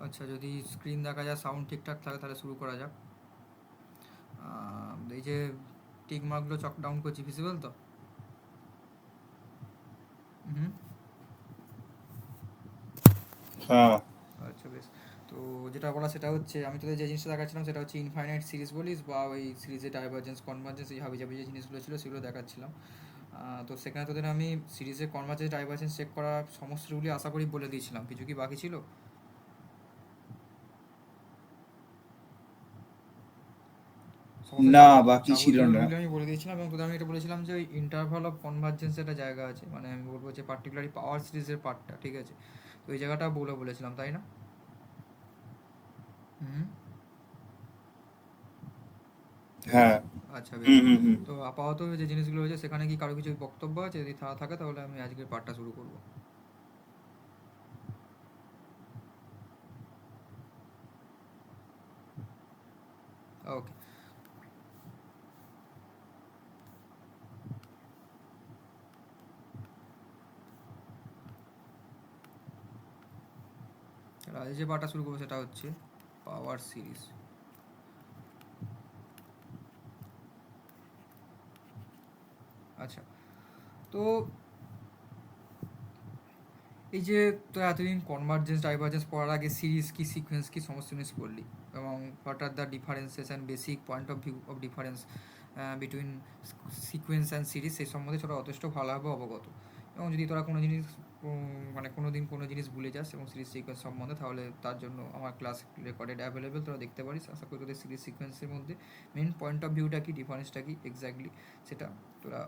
আচ্ছা, যদি স্ক্রিন দেখা যায়, সাউন্ড ঠিকঠাক থাকে, তাহলে শুরু করা যাক। এই যে টিক মার্কগুলো চক ডাউন করছি, ভিজিবল তো? হুম। হ্যাঁ আচ্ছা, বেশ। তো যেটা বলা সেটা হচ্ছে, আমি তোদের যে জিনিসটা দেখাচ্ছিলাম সেটা হচ্ছে ইনফাইনাইট সিরিজ বলিস, বা ওই সিরিজে ডাইভারজেন্স কনভার্জেন্স, এই হাবিজাবি যে জিনিসগুলো ছিল সেগুলো দেখাচ্ছিলাম। তো সেখানে তোদের আমি সিরিজে কনভার্জেন্স ডাইভারজেন্স চেক করা সমস্ত রুলই আশা করি বলে দিয়েছিলাম। কিছু কি বাকি ছিল? সমস্ত না, বাকি ছিল যাবতীয় না। রুল আমি বলে দিয়েছিলাম, এবং তোদের আমি এটা বলেছিলাম যে ওই ইন্টারভাল অফ কনভার্জেন্স একটা জায়গা আছে, মানে আমি বলবো যে পার্টিকুলারলি পাওয়ার সিরিজের পার্টটা, ঠিক আছে? তো এই জায়গাটা বলেছিলাম, তাই না? হুম। হ্যাঁ। আচ্ছা, বেশ। হুম হুম হুম। তো আপাতত যে জিনিসগুলো হয়েছে সেখানে কি কারো কিছু বক্তব্য আছে? যদি থাকে তাহলে আমি আজকের পার্টটা শুরু করব। ওকে। আজ যে পার্টটা শুরু করবো সেটা হচ্ছে পাওয়ার সিরিজ। আচ্ছা, তো এই যে তো এতদিন কনভার্জেন্স ডাইভারজেন্স পড়ার আগে সিরিজ কি, সিকোয়েন্স কি, সমস্ত জিনিস পড়লি, এবং what are the differences and basic point of view of difference between sequence and series, সেই সম্বন্ধে তোরা যথেষ্ট ভালোভাবে অবগত। এবং যদি তোরা কোনো জিনিস মানে কোনো দিন কোনো জিনিস ভুলে যাস এবং সিরিজ সিকোয়েন্স সম্বন্ধে, তাহলে তার জন্য আমার ক্লাস রেকর্ডেড অ্যাভেলেবেল, তোরা দেখতে পারিস। আশা করি তোদের সিরিজ সিকোয়েন্সের মধ্যে মেন পয়েন্ট অফ ভিউটা কি, ডিফারেন্সটা কি এক্স্যাক্টলি, সেটা তোরা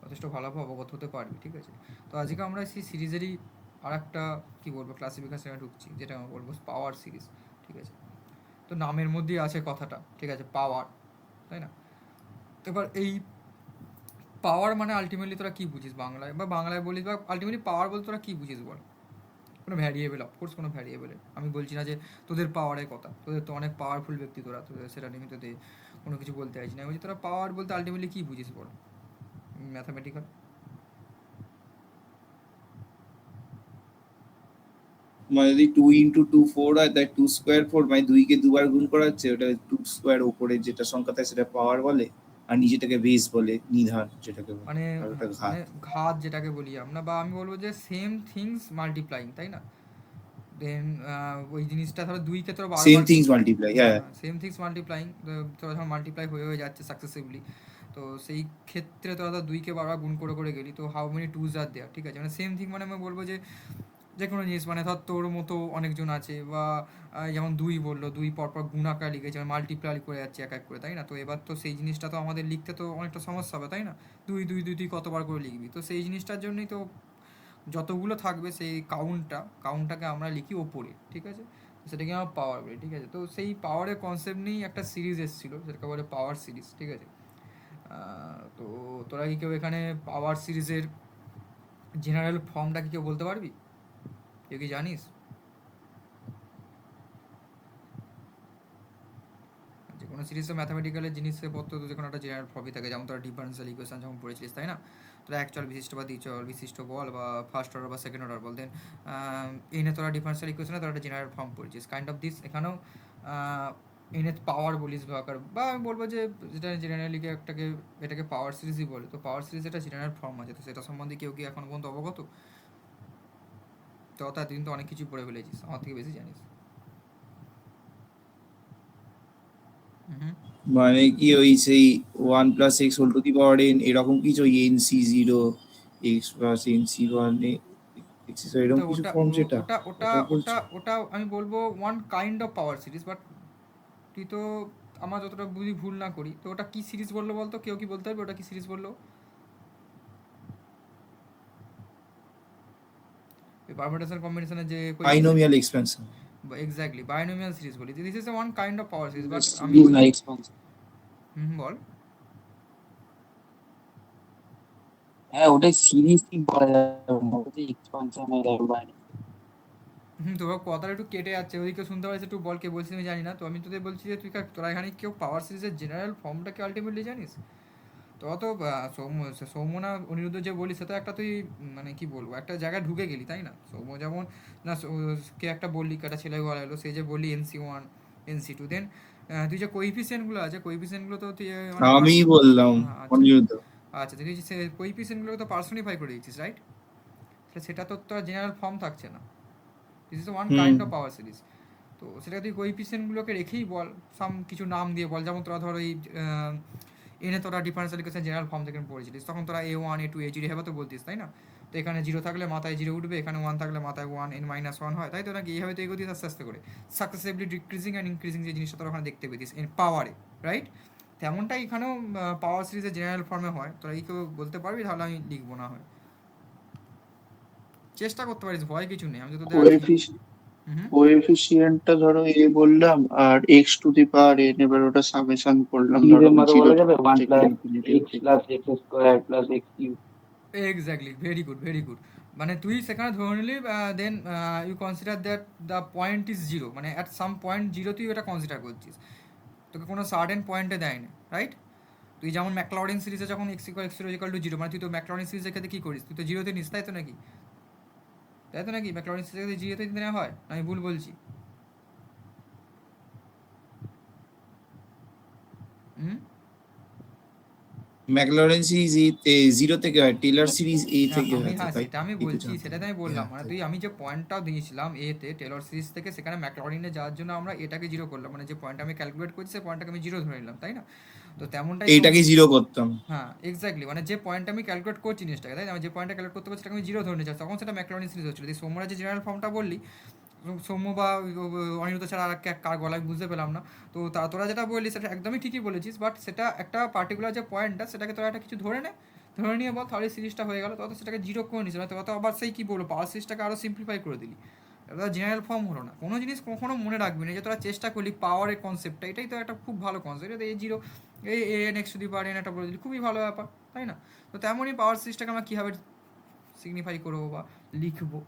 যথেষ্ট ভালোভাবে অবগত হতে পারবি, ঠিক আছে? তো আজকে আমরা সেই সিরিজেরই আর একটা কী বলবো ক্লাসিফিকেশনে ঢুকছি, যেটা আমরা বলবো পাওয়ার সিরিজ, ঠিক আছে? তো নামের মধ্যেই আছে কথাটা, ঠিক আছে, পাওয়ার, তাই না? এবার এই পাওয়ার মানে আলটিমেটলি তোরা কী বুঝিস বাংলায়, বা বাংলায় বলিস, বা আলটিমেটলি পাওয়ার বলতে তোরা কী বুঝিস বল? কোনো ভ্যারিয়েবল, অফকোর্স কোনো ভ্যারিয়েবলের, আমি বলছি না যে তোদের পাওয়ারের কথা, তোদের তো অনেক পাওয়ারফুল ব্যক্তি তোরা, তোদের সেটা নিয়ে তোদের কোনো কিছু বলতে চাইছি না। আমি বলছি তোরা পাওয়ার বলতে আলটিমেটলি কী বুঝিস বল, ম্যাথামেটিক্যাল। মানে যদি 2 × 2 4 হয়, তাই 2² 4, মানে 2 কে দুবার গুণ করা হচ্ছে, ওটা 2² ওপরে যেটা সংখ্যা থাকে সেটা পাওয়ার বলে, আর নিচেটাকে বেস বলে, নিধান যেটাকে বলে, মানে আর ওটা হ্যাঁ, মানে ঘাত। ঘাত যেটাকে বলি আমরা, বা আমি বলবো যে সেম থিংস মাল্টিপ্লাইং, তাই না? দেন ওই জিনিসটা ধরো দুইকে তোরা সেম বারবার, থিংস মাল্টিপ্লাই, হ্যাঁ হ্যাঁ। হ্যাঁ, সেম থিংস মাল্টিপ্লাইং, তোরা যখন মাল্টিপ্লাই হয়ে যাচ্ছে সাকসেসিভলি, তো সেই ক্ষেত্রে তোরা ধর দুইকে বারবার গুণ করে করে গেলি, তো হাউ মেনি টুজ আর দেয়ার, ঠিক আছে? মানে সেম থিং, মানে আমি বলবো যে কোনো জিনিস, মানে ধর তোর মতো অনেকজন আছে, বা যেমন দুই বললো, দুই পরপর গুণ আকারে লিখেছে, মানে মাল্টিপ্লাই করে যাচ্ছে এক এক করে, তাই না? তো এবার তো সেই জিনিসটা তো আমাদের লিখতে তো অনেকটা সমস্যা হবে, তাই না? দুই দুই দুই তুই কতবার করে লিখবি, তো সেই জিনিসটার জন্যই তো যতগুলো থাকবে সেই কাউন্টটাকে আমরা লিখি ওপরে, ঠিক আছে? সেটাকে আমরা পাওয়ার বলি, ঠিক আছে? তো সেই পাওয়ারের কনসেপ্ট নিয়েই একটা সিরিজ এসেছিলো, যেটাকে বলে পাওয়ার সিরিজ, ঠিক আছে? তো তোরা কি কেউ এখানে পাওয়ার সিরিজের জেনারেল ফর্মটা কি কেউ বলতে পারবি? কেউ কি জানিস? যে কোনো সিরিজ তো ম্যাথামেটিক্যালের জিনিসপত্র তো যে কোনো একটা জেনারেল ফর্মই থাকে, যেমন তোরা ডিফারেন্সিয়াল ইকুয়েশন যখন পড়েছিলিস, তাই না? তোরা অ্যাকচুয়াল বিশিষ্ট বা দ্বিচল বিশিষ্ট বল, বা ফার্স্ট অর্ডার বা সেকেন্ড অর্ডার বল, দেন এনে তোরা ডিফারেন্সিয়াল ইকুয়েশনে তোরা একটা জেনারেল ফর্ম পড়েছিস, কাইন্ড অফ দিস এখানেও এনে পাওয়ার বলিস, বা আমি বলবো যে যেটা জেনারেলি এটাকে পাওয়ার সিরিজই বলে। তো পাওয়ার সিরিজ একটা জেনারেল ফর্ম আছে, তো সেটা সম্বন্ধে কেউ কি এখন পর্যন্ত অবগত? তো এতদিন তো অনেক কিছু পড়ে ফেলেছিস, আমার থেকে বেশি জানিস। হুম। মানে কি ওই সেই 1 + x⁴n এরকম কিছু, ওই NC0 x+NC1 এরকম তো কিছু ওটা ফর্ম, সেটা ওটা ওটা ওটা ওটা বলছো? ওটা আমি বলবো one kind of power series, but তুই তো, আমার যতটা বুঝি ভুল না করি, তো ওটা কি সিরিজ বললো বলতো? কেউ কি বলতে পারবে ওটা কি সিরিজ বললো? ওই পারমিটেশন কম্বিনেশনের যে কোয়েশ্চেন থাকে। Binomial expansion. এক্স্যাক্টলি, বায়োনোমিয়াল সিরিজ বলি, this is one kind of power series, but আমি সিরিজ না বলছি। এক্সপানশন। হুম, বল। হ্যাঁ, ওটাই সিরিজ ঠিক বলা যাবে না, ওটা এক্সপানশন এর বাইরে। হুম, তোর কথাটা একটু কেটে যাচ্ছে, ওদিকে শুনতে পাচ্ছি, একটু বল কে বলছিস আমি জানি না। তো আমি তোদের বলছি যে তোরা এখানে কেউ পাওয়ার সিরিজের জেনারেল ফর্মটাকে আলটিমেটলি জানিস? তো অত সৌম্য না অনিরুদ্ধ যে বলি সেটা একটা তুই মানে কি বলবো একটা জায়গায় ঢুকে গেলি তাই না। সৌম্য যেমন না কে একটা বললি একটা ছেলে বলা এলো সে যে বললি NC1 NC2 দেন তুই যে কোইফিসিয়েন্টগুলো আছে কোইফিসিয়েন্টগুলো তো তুই মানে আমি বললাম আচ্ছা অনিরুদ্ধ। আচ্ছা তুই কোইফিসিয়েন্টগুলো তো পার্সোনিফাই করে দিচ্ছিস রাইট। সেটা তো তোর জেনারেল ফর্ম থাকছে না। This is one hmm. Kind of power series. তো সেটা তুই কোইফিসিয়েন্টগুলোকে রেখেই বল সাম কিছু নাম দিয়ে বল যেমন তোরা ধর এই এনে তোরা ডিফারেন্সিয়াল ইকুয়েশন জেনারেল ফর্ম থেকে পড়েছিলিস তখন তোরা A1 A2 A0 এভাবে তো বলতিস তাই না। তো এখানে 0 থাকলে মাথায় 0 উঠবে, এখানে 1 থাকলে মাথায় 1 n-1 হয় তাই তো নাকি। এইভাবে তো এগোতিস আস্তে আস্তে করে সাকসেসিভলি ডিক্রিজিং অ্যান্ড ইনক্রিজিং যে জিনিসটা তোরা ওখানে দেখতে পেতিস ইন পাওয়ারে রাইট। তেমনটাই এখানেও পাওয়ার সিরিজের জেনারেল ফর্মে হয়। তোরা এই কেউ বলতে পারবি তাহলে আমি লিখবো না হয় চেষ্টা করতে পারিস ভয় কিছু নেই আমি তো তোদের আর কি। হুম কোএফিসিয়েন্টটা ধরো এ বললাম আর x to the power n, এবার ওটা সামেশন করলাম ধরো সিরিজের মতো বলা 0 যাবে 1 থেকে plus infinity x plus x square plus x cube. Exactly very good very good. মানে তুই সেখানে ধরে নিলি then you consider that the point is zero মানে অ্যাট সাম পয়েন্ট জিরো তুই এটা কনসিডার করছিস। তোকে কোনো সার্টেন পয়েন্টে দেয়নি রাইট। তুই যেমন ম্যাকলরিন সিরিজে যখন x=0 মানে তুই তো ম্যাকলরিন সিরিজের ক্ষেত্রে কী করিস তুই তো জিরোতে নিস তাই তো নাকি। তাই তো নাকি ম্যাকলরিন সিরিজে জিরোতে নেওয়া হয় না আমি ভুল বলছি। হুম ম্যাকলরেন সিরিজ এ 0 থেকে হয়, টেলর সিরিজ এ থেকে হয়, হ্যাঁ তাই সেটা আমি এই তো বলছি জানতে সেটাতে আমি হবে। বললাম হ্যাঁ, মানে তাই। তুই আমি যে পয়েন্টটাও দিয়েছিলাম এতে টেলর সিরিজ থেকে সেখানে ম্যাকলরিনে যাওয়ার জন্য আমরা এটাকে জিরো করলাম মানে যে পয়েন্ট আমি ক্যালকুলেট করছি সেই পয়েন্টটাকে আমি জিরো ধরে নিলাম তাই না। তো তেমনটাই এইটাকে 0 করতাম। হ্যাঁ এক্স্যাক্টলি মানে যে পয়েন্ট আমি ক্যালকুলেট করছি জিনিসটাকে তাই না, আমি যে পয়েন্টটা ক্যালকুলেট করতে পারছি সেটাকে আমি জিরো ধরে নিচ্ছি তখন সেটা ম্যাকলরিন সিরিজ হচ্ছিল। এই সৌম্যরা যে জেনারেল ফর্মটা বললি সৌম্য বা অনিরুদ্ধ ছাড়া আর কার গলায় বুঝতে পেলাম না। তো তোরা যেটা বললি সেটা একদমই ঠিকই বলেছিস বাট সেটা একটা পার্টিকুলার যে পয়েন্টটা সেটাকে তোরা একটা কিছু ধরে নে ধরে নিয়ে বল তাহলে সিরিজটা হয়ে গেল। তত সেটাকে জিরো করে নিচ্ছে তত আবার সেই কী বলবো পাওয়ার সিরিজটাকে আরও সিম্পলিফাই করে দিলি। এটা জেনারেল ফর্ম হলো না। কোনো জিনিস কখনো মনে রাখবি না যে তোরা চেষ্টা করলি পাওয়ারের কনসেপ্টটা এটাই তো একটা খুব ভালো কনসেপ্ট। এটা এই জিরো এই এন এক্স যদি পারেন এটা বলে দিলি খুবই ভালো ব্যাপার তাই না। তো তেমনই পাওয়ার সিরিজটাকে আমরা কীভাবে সিগনিফাই করবো বা লিখবো।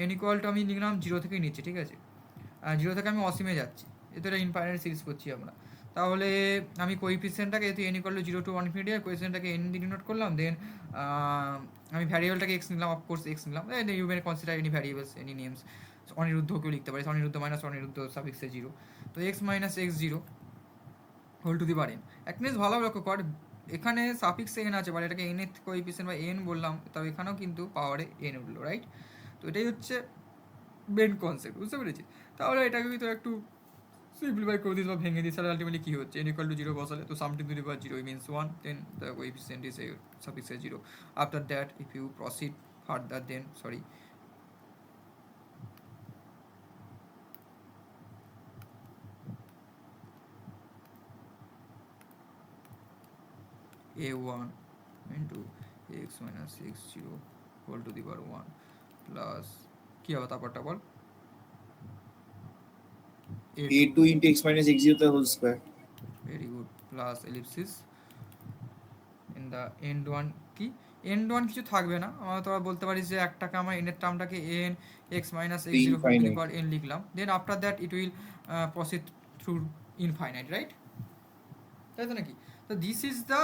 n=, আমি লিখলাম 0 থেকেই নিচ্ছি ঠিক আছে। আর 0 থেকে আমি অসীমে যাচ্ছি এতে এটা ইনফাইনাইট সিরিজ করছি আমরা। তাহলে আমি কোইফিসিয়েন্টটাকে যেহেতু n=0 to 1 আর কোইফিসিয়েন্টটাকে n দিয়ে ডিনোট করলাম দেন আমি ভ্যারিয়েবলটাকে x নিলাম অফকোর্স x নিলাম then you can consider any variables any names. অনিরুদ্ধকেও লিখতে পারিস অনিরুদ্ধ মাইনাস অনিরুদ্ধ সাফিক্সে 0। তো x - x0 whole to the power n। একটা জিনিস ভালো লক্ষ্য কর এখানে সাফিক্সে n আছে মানে এটাকে n এর কোইফিসিয়েন্ট বা n বললাম তবে এখানেও কিন্তু পাওয়ারে n উঠলো রাইট। তো এটাই হচ্ছে মেন কনসেপ্ট বুঝতে পেরেছি। তাহলে এটাকে তো একটু সিম্পলিফাই করে দিস বা ভেঙে দিস তাহলে আলটিমেটলি কী হচ্ছে n=0 বসালে তো something to the power 0 means 1 then the coefficient is a suffix a 0. After that if you proceed further then sorry a1 into x minus x0 whole to the power 1 plus কী হবে তারপরটা বল a2 into x minus x0 the whole square. very good plus ellipsis in the end one কি end one কিছু থাকবে না আমরা তোরা বলতে পারিস যে একটাকে আমরা n এর টার্মটাকে n x minus x0 whole to the power n লিখলাম then after that it will proceed through infinite right তাই তো নাকি। তো this is the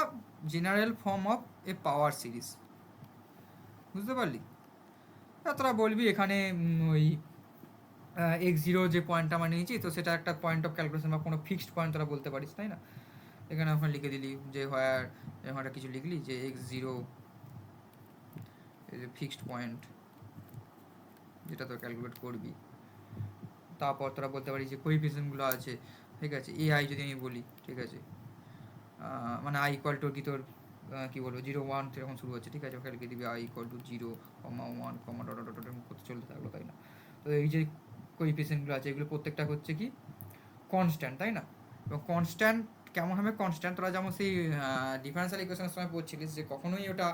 general form of a power series বুঝতে পারলি। তোরা বলবি এখানে ওই x0 যে পয়েন্টটা আমরা নিয়েছি তো সেটা একটা পয়েন্ট অফ ক্যালকুলেশন বা কোনো ফিক্সড পয়েন্ট তোরা বলতে পারিস তাই না। এখানে ওখানে লিখে দিলি যে হোয়ার এরকম একটা কিছু লিখলি যে x0 এই যে ফিক্সড পয়েন্ট যেটা তোর ক্যালকুলেট করবি। তারপর তোরা বলতে পারিস যে কোইফিসিয়েন্টগুলো আছে ঠিক আছে ai যদি আমি বলি ঠিক আছে মানে i= কি তোর কী বলবো 0 1 এরকম শুরু হচ্ছে ঠিক আছে ওখানে লিখে দিবি i= 0, 1, করতে চলতে থাকলো তাই না। তো এই যে কোইফিসিয়েন্টগুলো আছে এগুলো প্রত্যেকটা হচ্ছে কি কনস্ট্যান্ট তাই না। এবং কনস্ট্যান্ট কেমন হবে কনস্ট্যান্ট তোরা যেমন সেই ডিফারেন্সিয়াল ইকুয়েশনের সময় পড়ছিলিস যে কখনোই ওটা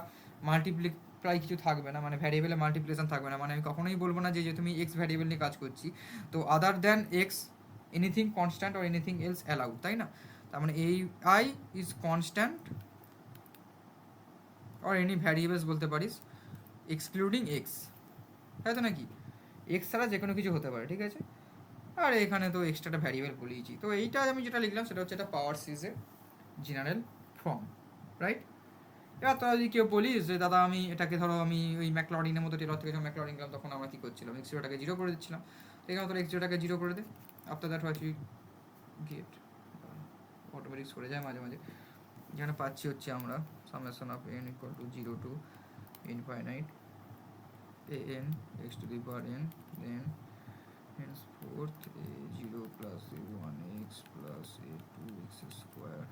মাল্টিপ্লাই কিছু থাকবে না মানে ভ্যারিয়েবলে মাল্টিপ্লিকেশন থাকবে না মানে আমি কখনোই বলবো না যে তুমি এক্স ভ্যারিয়েবল নিয়ে কাজ করছি তো other than x anything constant or anything else allowed তাই না। তার মানে এই I is constant or any variables বলতে পারিস এক্সক্লুডিং এক্স তাই তো নাকি। এক্স ছাড়া যে কোনো কিছু হতে পারে ঠিক আছে। আর এখানে তো এক্সট্রাটা ভ্যারিয়েবল বলিয়েছি তো এইটা আমি যেটা লিখলাম সেটা হচ্ছে একটা পাওয়ার সিরিজের জেনারেল ফর্ম রাইট? এবার তোরা যদি কেউ বলিস যে দাদা আমি এটাকে ধরো আমি ওই ম্যাকলরিনের মতো টেলর থেকে যখন ম্যাকলরিন গেলাম তখন আমরা কী করছিলাম এক্স জিরোটাকে জিরো করে দিচ্ছিলাম, তো এখানে তোরা এক্স জিরোটাকে জিরো করে দে, after that what you get automatic সরে যায় মাঝে মাঝে। যেখানে পাচ্ছি হচ্ছে আমরা summation of n equal to zero to infinite a n x to the power n then henceforth a0 plus a1x plus a2x square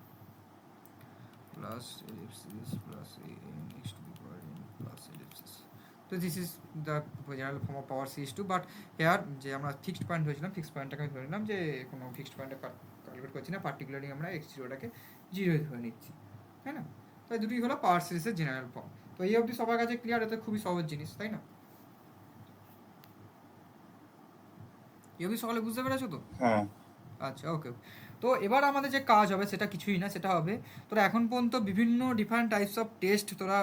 plus ellipsis plus an x to the power n plus ellipsis. So this is the general form of power series 2, but here যে আমরা fixed point হয়েছিলাম, fixed পয়েন্টটাকে আমি ধরে নিলাম যে কোনো fixed পয়েন্টে calculate করছি না, পার্টিকুলারলি আমরা এক্স জিরোটাকে জিরো ধরে নিচ্ছি, তাই না? তো এই দুটোই হলো পাওয়ার সিরিজের জেনারেল ফর্ম। তো এই অবধি সবার কাছে ক্লিয়ার, এটা খুবই সহজ জিনিস, তাই না? এই অবধি সকালে বুঝতে পেরেছো তো? হ্যাঁ আচ্ছা, ওকে। তো এবার আমাদের যে কাজ হবে সেটা কিছুই না, সেটা হবে তোরা এখন পর্যন্ত বিভিন্ন ডিফারেন্ট টাইপস অফ টেস্ট তোরা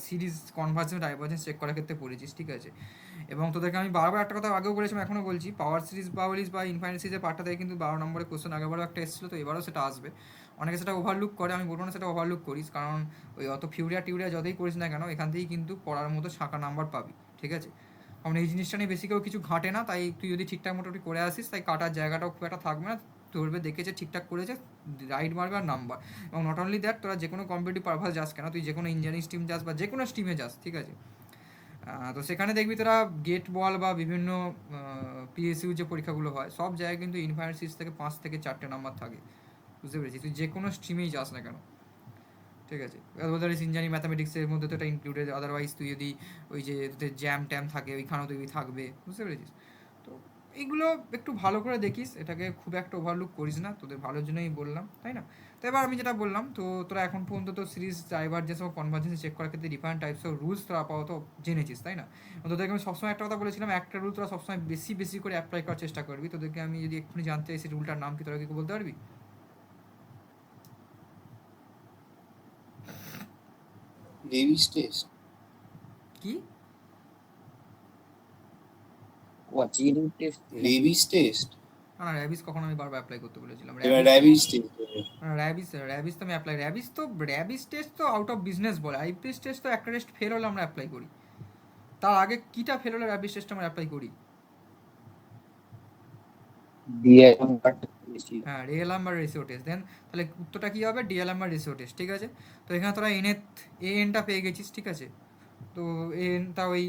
সিরিজ কনভার্জেন্স ডাইভারজেন্স চেক করার ক্ষেত্রে পড়েছিস, ঠিক আছে? এবং তোদেরকে আমি বারবার একটা কথা আগেও বলেছিলাম, এখনও বলছি, পাওয়ার সিরিজ বাউলিস বা ইনফাইনাইট সিরিজের পার্টটা থেকে কিন্তু 12 নম্বরের কোশ্চেন আগেবারও একটা এসেছিলো, তো এবারও সেটা আসবে। অনেকে সেটা ওভারলুক করে, আমি বলবো না সেটা ওভারলুক করিস, কারণ ওই অত ফিউরিয়া টিউরিয়া যতই করিস না কেন এখান থেকেই কিন্তু পড়ার মতো ছাঁকা নাম্বার পাবি, ঠিক আছে? কারণ এই জিনিসটা নিয়ে বেশি কেউ কিছু ঘাটে না, তাই তুই যদি ঠিকঠাক মোটামুটি করে আসিস তাই কাটার জায়গাটাও খুব একটা থাকবে না, ধরবে দেখেছে ঠিকঠাক করেছে, রাইট মারবে আর নাম্বার। এবং নট অনলি দ্যাট, তোরা যে কোনো কম্পিটিটিভ পারপাস যাস কেন, তুই যে কোনো ইঞ্জিনিয়ারিং স্ট্রিম যাস বা যে কোনো স্ট্রিমে যাস, ঠিক আছে? তো সেখানে দেখবি তোরা গেট বল বা বিভিন্ন পিএসইউ যে পরীক্ষাগুলো হয় সব জায়গায় কিন্তু ইনফাইনাইট সিরিজ থেকে 5 থেকে 4টে নাম্বার থাকে, বুঝতে পেরেছিস? তুই যে কোনো স্ট্রিমেই যাস না কেন, ঠিক আছে? আদারওয়াইজ ইঞ্জিনিয়ারিং ম্যাথামেটিক্সের মধ্যে তো এটা ইনক্লুডেড, আদারওয়াইজ তুই যদি ওই যে তোদের জ্যাম ট্যাম থাকে ওইখানেও তুই থাকবে, বুঝতে পেরেছিস? তো এইগুলো একটু ভালো করে দেখিস, এটাকে খুব একটা ওভারলুক করিস না, তোদের ভালোর জন্যই বললাম, তাই না? তো এবার আমি যেটা বললাম, তো তোরা এখন পর্যন্ত তো সিরিজ ডাইভারজেন্স ও কনভার্জেন্স চেক করার ক্ষেত্রে ডিফারেন্ট টাইপস অফ রুলস তোরা আপাতত জেনেছিস, তাই না? তোদেরকে আমি সবসময় একটা কথা বলেছিলাম, একটা রুল তোরা সবসময় বেশি বেশি করে অ্যাপ্লাই করার চেষ্টা করবি। তোদেরকে আমি যদি এক্ষুনি জানতে চাই সেই রুলটার নাম কি, তোরা কি বলতে পারবি? লেভিস টেস্ট। কি? জিরো টেস্ট লেভিস টেস্ট, না না, র্যাবিস কখন আমি বারবার অ্যাপ্লাই করতে বলেছিলাম? এবার র্যাবিস টেস্ট। র্যাবিস তো আমি অ্যাপ্লাই, র্যাবিস টেস্ট তো আউট অফ বিজনেস বলে, আইপিএস টেস্ট তো একটা টেস্ট ফেল হলে আমরা অ্যাপ্লাই করি, তার আগে কিটা ফেল হলে র্যাবিস টেস্ট আমরা অ্যাপ্লাই করি। ডিএম কার্ড বেশি হ্যাঁ, ডিএলএম বা রেশিও টেস্ট। দেন তাহলে উত্তরটা কী হবে? ডিএলএম বা রেশিও টেস্ট, ঠিক আছে? তো এখানে তোরা এএনটা পেয়ে গেছিস, ঠিক আছে? তো এএনটা ওই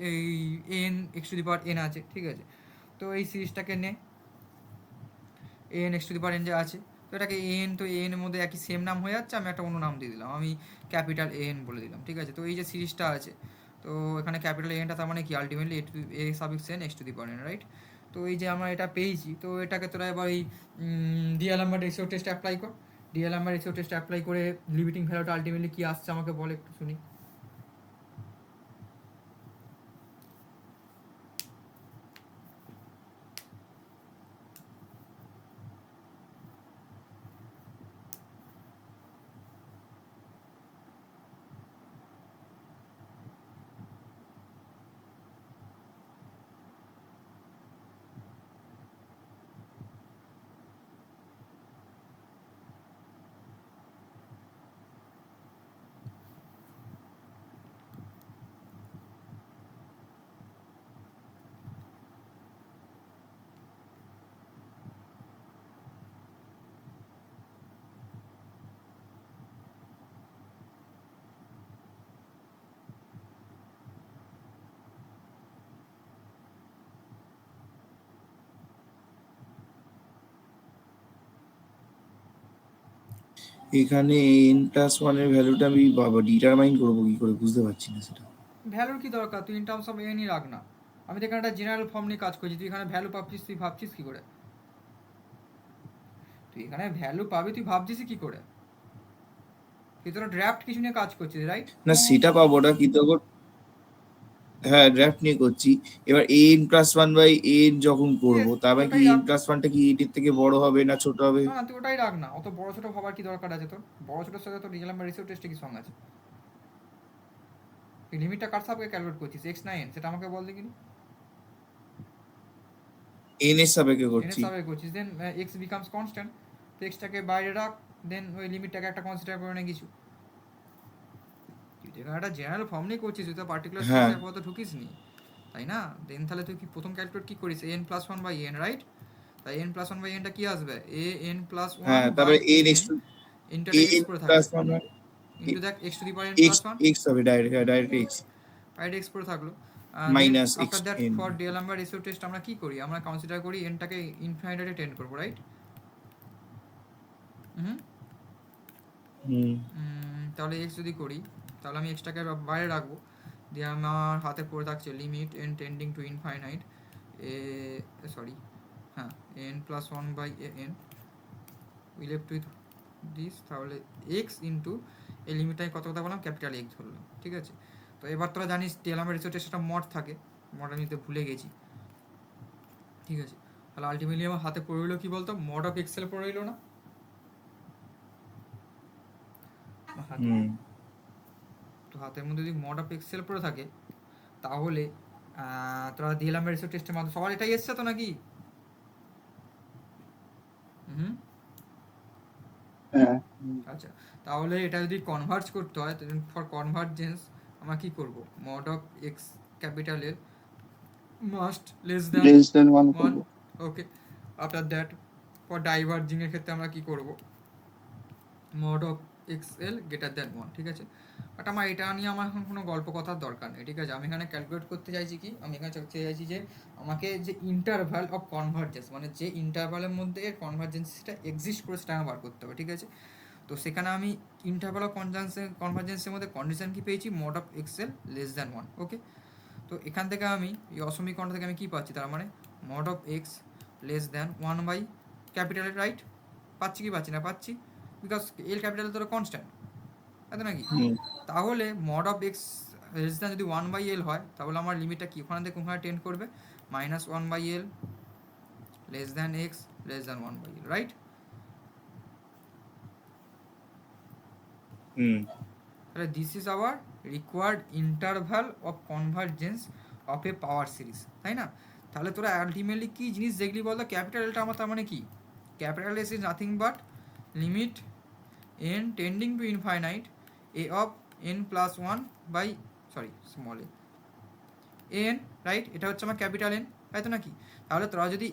এই N x to the power N আছে, ঠিক আছে? তো এই সিরিজটাকে নে, N x to the power N যে আছে, তো এটাকে এন, তো এন এর মধ্যে একই সেম নাম হয়ে যাচ্ছে, আমি একটা অন্য নাম দিয়ে দিলাম, আমি ক্যাপিটাল এন বলে দিলাম, ঠিক আছে? তো এই যে সিরিজটা আছে, তো এখানে ক্যাপিটাল এনটা তার মানে কি ultimately A সাবিক্স N x to the power N, right? তো এই যে আমরা এটা পেয়েছি, তো এটাকে তোরা এবার এই ডিএলএম বা রেশিও টেস্ট অ্যাপ্লাই কর। ডিএলএম বা রেশিও টেস্ট অ্যাপ্লাই করে লিমিটিং ভ্যালুটা আলটিমেটলি কী আসছে আমাকে বল একটু শুনি। এখানে এন প্লাস ওয়ানের ভ্যালুটা আমি ডিটারমাইন করবো কি করে, বুঝতে পারছি না সেটা। ভ্যালুর কি দরকার? তুই ইন টার্মস অফ এনই রাখ না, আমি তো এখানে একটা জেনারেল ফর্ম নিয়ে কাজ করছি, তুই এখানে ভ্যালু পাচ্ছিস, তুই ভাবছিস কী করে? তুই এখানে ভ্যালু পাবি, তুই ভাবছিস কী করে? তুই তোরা ড্রাফট কিছু নিয়ে কাজ করছিস, রাইট? না সেটা পাবো না, কিন্তু এখন হ্যাঁ ড্রাফট নিয়ে করছি। এবার n plus one by n যখন করবো, তারপরে কি এন প্লাস ওয়ানটা কি এটির থেকে বড় হবে না ছোট হবে? না না, তুই ওটাই রাখ না, অত বড় ছোটো ভাবার কি দরকার আছে তোর? বড় ছোটোর সাথে তোর রিয়েল নাম্বার রেশিও টেস্টে কি সঙ্গ আছে? তুই লিমিটটা কার সাপেক্ষে ক্যালকুলেট করছিস, এক্স না এন, সেটা আমাকে বল দেখিনি। এন এর সাপেক্ষে এন এর করছি। সাপেক্ষে করছিস, দেন এক্স বিকামস কনস্ট্যান্ট, তো এক্সটাকে বাইরে রাখ, দেন ওই লিমিটটাকে একটা কনসিডার করে নে কিছু, এখানে একটা জেনারেল ফর্ম নিয়ে করছিস, তুই তো পার্টিকুলার হ্যাঁ সিরিজে আপাতত ঢুকিস নি, তাই না? দেন তাহলে তুই কি প্রথম ক্যালকুলেট কি করিস, n plus one by n, right? তাই এন প্লাস ওয়ান বাই এনটা কি আসবে, এ এন প্লাস ওয়ান হ্যাঁ বাই তারপরে a n n x to into একটা এক্স এন পড়ে প্লাস থাকবে, ওয়ান ইন্টু দেখ x to the power n x plus one, x হবে ডাইরেক্ট এক্স রাইট? এক্স পড়ে থাকলো। Then minus x after that n. For ডিএলএমবার ratio test আমরা কি করি, আমরা কনসিডার করি এনটাকে ইনফিনিটিতে টেন্ড করবো, রাইট? হুম হুম তাহলে এক্স যদি করি, তাহলে আমি এক্সটাকে বাইরে রাখবো, দিয়ে আমার হাতে পড়ে থাকছে limit n tending to infinite a, sorry, হ্যাঁ, n plus one by a n we left with this, তাহলে এক্স ইন্টু এই লিমিটটা আমি কত কথা বললাম, ক্যাপিটাল এক্স ধরলাম, ঠিক আছে? তো এবার তোরা জানিস টেলামের রেসোর্টে সেটা মড থাকে, মড আমি নিতে ভুলে গেছি, ঠিক আছে? তাহলে আলটিমেটলি আমার হাতে পড়ে রইলো কি বলতো, মড অফ এক্সেল পড়ে রইলো না হাতে? হুম তো হাতের মধ্যে যদি মড অফ এক্সেল পড়ে থাকে, তাহলে তোরা দিলাম রেসো টেস্টের মাধ্যমে সবার এটাই এসছে তো নাকি? হুম হ্যাঁ আচ্ছা, তাহলে এটা যদি কনভার্জ করতে হয়, ফর কনভার্জেন্স আমরা কি করব, মড অফ এক্স ক্যাপিটালের must less than less than one one, করবো। Okay? After that for diverging এর ক্ষেত্রে আমরা কি করব, mod of x l greater than one, ঠিক আছে? বাট আমার এটা নিয়ে আমার এখন কোনো গল্প কথার দরকার নেই, ঠিক আছে? আমি এখানে ক্যালকুলেট করতে চাইছি কি, আমি এখানে চাইছি যে আমাকে যে ইন্টারভ্যাল অফ কনভার্জেন্স, মানে যে ইন্টারভ্যালের মধ্যে এর কনভার্জেন্সিটা এক্সিস্ট করে সেটা আমার বার করতে হবে, ঠিক আছে? তো সেখানে আমি ইন্টারভ্যাল অফ কনভার্জেন্সের মধ্যে কন্ডিশন কি পেয়েছি, mod of x l than than, one? Okay এখান থেকে আমি এই অসমীকরণ থেকে আমি কি পাচ্ছি, তার মানে mod of x less than one by ক্যাপিটালের, রাইট? পাচ্ছি কি পাচ্ছি না, পাচ্ছি, বিকজ এল ক্যাপিটাল তো কনস্ট্যান্ট, তাই নাকি? হুম তাহলে mod of x less than যদি ওয়ান বাই এল হয়, তাহলে আমার লিমিটটা কি ওখানে থেকে ওখানে টেন্ড করবে, minus one by l less than x less than one by l, right? Hmm তাহলে this is our required interval of convergence of a power series, তাই না? তাহলে তোরা আলটিমেটলি কি জিনিস দেখলি বলতো, ক্যাপিটাল এলটা আমার তার মানে কি, capital S is nothing but limit n tending to infinite a of n plus one by, sorry, small n, right? এটা হচ্ছে আমার ক্যাপিটাল এন, তাই তো নাকি? তাহলে তোরা যদি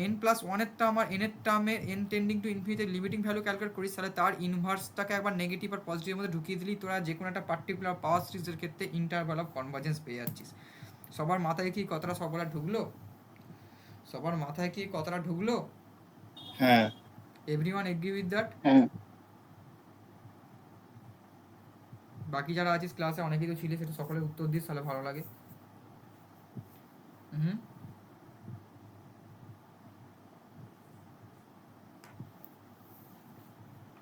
এন প্লাস ওয়ানের টার্ম আর এনের টার্মে N tending to infinity limiting value calculate করিস, তাহলে তার ইনভার্সটাকে একবার নেগেটিভ আর পজিটিভের মধ্যে ঢুকিয়ে দিলেই তোরা যে কোনো একটা পার্টিকুলার পাওয়ার সিরিজের ক্ষেত্রে ইন্টারভ্যাল অফ কনভার্জেন্স পেয়ে যাচ্ছিস। সবার মাথায় কি কথাটা সকলে ঢুকলো? সবার মাথায় কি কথাটা ঢুকলো? হ্যাঁ এভরিওয়ান এগ্রি উইথ দ্যাট? হ্যাঁ বাকি যারা আছিস ক্লাসে অনেকেই তো ছিলে, সেটা সকলে উত্তর দিস, তাহলে ভালো লাগে। হুম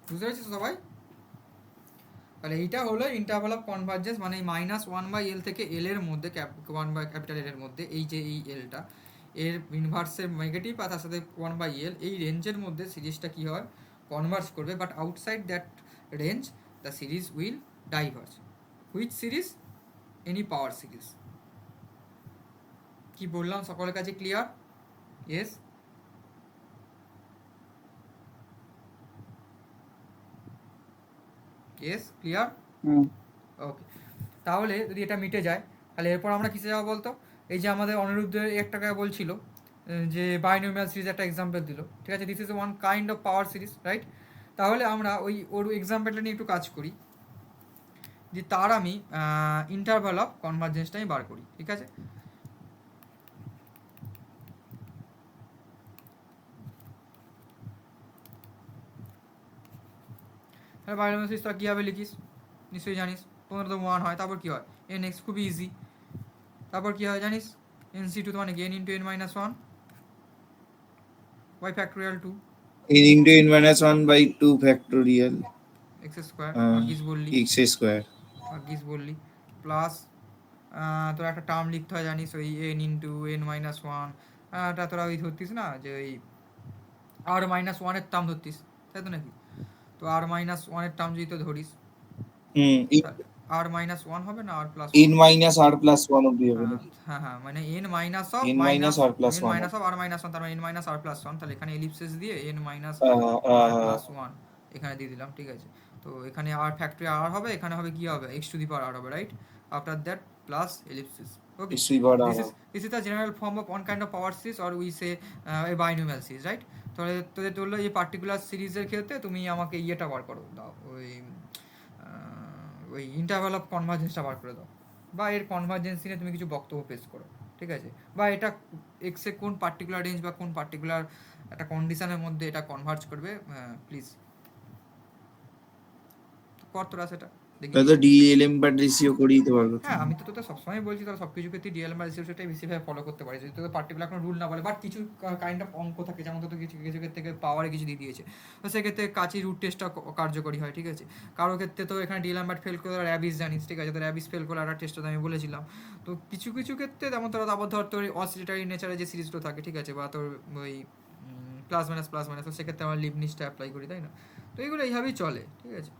বুঝতে পেরেছিস সবাই? তাহলে এইটা হলো ইন্টারভাল অফ কনভার্জেন্স, মানে মাইনাস ওয়ান বাই এল থেকে এল এর মধ্যে, ওয়ান বাই ক্যাপিটাল এল এর মধ্যে এই যে এই এলটা এর ইনভার্সের নেগেটিভ আর তার সাথে ওয়ান বাই এল এই রেঞ্জের মধ্যে সিরিজটা কী হয়, কনভার্জ করবে, but outside that range the series will diverge. Which series? Any power series. কি বললাম সকলের কাছে clear? Yes? Yes, clear? Hmm okay, তাহলে যদি এটা মিটে যায়, তাহলে এরপর আমরা কিসে যাবো বলতো? এই যে আমাদের অনিরুদ্ধ একটা বলছিল যে বাইনোমিয়াল সিরিজ একটা এক্সাম্পল দিল, ঠিক আছে? This is one kind of power series, right? তাহলে আমরা ওর এক্সাম্পলটা নিয়ে একটু কাজ করি, যে তার আমি ইন্টারভাল অফ কনভার্জেন্সটা আমি বার করি, ঠিক আছে? তাহলে বাইনোমিয়াল সিরিজ তোরা কীভাবে লিখিস নিশ্চয়ই জানিস, তোমাদের তো ওয়ান হয়, তারপর কী হয়, এন এক্স, খুবই ইজি। তারপর কী হয় জানিস, এন সি টু মানে n into n minus one by factorial two n into n minus 1 by 2 factorial x square, uh, ভাগ্যিস বললি, x square. ভাগ্যিস বললি, প্লাস তোর একটা টার্ম লিখতে হয় জানিস, ওই N into n minus one, এটা তোরা ওই ধরতিস না যে ওই আর মাইনাস ওয়ানের টার্ম ধরতিস, তাই তো নাকি? তো আর মাইনাস ওয়ানের টার্ম যদি তো ধরিস, আর মাইনাস ওয়ান হবে না আর plus n minus r plus 1 অবধি হবে নাকি? হ্যাঁ হ্যাঁ, মানে n minus of n minus minus r plus n 1 minus of r minus one, তার মানে n minus r plus one, তাহলে এখানে এলিপসিস দিয়ে n minus uh, r uh, plus one এখানে দিয়ে দিলাম, ঠিক আছে? তো তো এখানে আর ফ্যাক্টরি আর হবে, এখানে হবে কি হবে x to the power r হবে, right? After that plus ellipsis. Okay, নিশ্চয়ই বড় this is the general form of one kind of power series or we say a binomial series, right? তাহলে তোদের বললো এই পার্টিকুলার সিরিজের ক্ষেত্রে তুমি আমাকে ইয়েটা বার করো দাও, ওই ইন্টারভাল অফ কনভার্জেন্সটা বার করে দাও, বা এর কনভার্জেন্স নিয়ে তুমি কিছু বক্তব্য পেশ করো, ঠিক আছে? বা এটা এক্সে কোন পার্টিকুলার রেঞ্জ বা কোন পার্টিকুলার একটা কন্ডিশনের মধ্যে এটা কনভার্জ করবে, প্লিজ কর তোরা সেটা দেখি। তো ডিএলএম বা রেশিও করে দিতে পারবো তো। হ্যাঁ, আমি তো তোদের সবসময় বলছি তোরা সব কিছু ক্ষেত্রে ডিএলএম বা রেসিপ্রোসিটিটাই বেশিরভাগ ফলো করতে পারিস, যদি তোদের পার্টিকুলার কোনো রুল না বলে। বাট কিছু কাইন্ড অফ অঙ্ক থাকে, যেমন তো কিছু কিছু ক্ষেত্রে পাওয়ারে কিছু দিয়ে দিয়েছে, তো সেক্ষেত্রে কাচি রুট টেস্টটা কার্যকরী হয়, ঠিক আছে? কারো ক্ষেত্রে তো এখানে ডিএলএম বাট ফেল করে র্যাবিস জানিস, ঠিক আছে? তো র্যাবিস ফেল করে একটা টেস্ট আমি বলেছিলাম। তো কিছু কিছু ক্ষেত্রে যেমন তোরা তারপর ধর তোর অসিলেটারি নেচারে যে সিরিজগুলো থাকে, ঠিক আছে, বা তোর ওই প্লাস মাইনাস, তো সেক্ষেত্রে আমরা লিবনিসটা অ্যাপ্লাই করি, তাই না? তো এইগুলো এইভাবেই চলে, ঠিক আছে?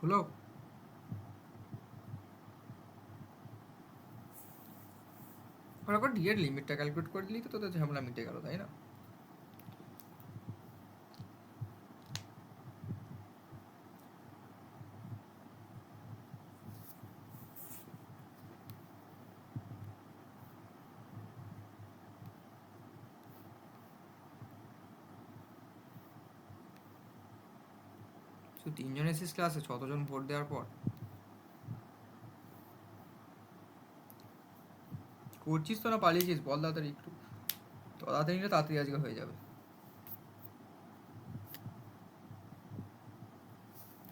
হলো? ওরা ডিএর লিমিটটা ক্যালকুলেট করে দিলেই তো তোদের ঝামেলা মিটে গেল, তাই না? শুধু 3 জন এসিস ক্লাসে 6 জন ভোট দেওয়ার পর করছিস তো না পালিয়েছিস? বল তাড়াতাড়ি একটু, তাড়াতাড়ি নিলে তাড়াতাড়ি আজকে হয়ে যাবে।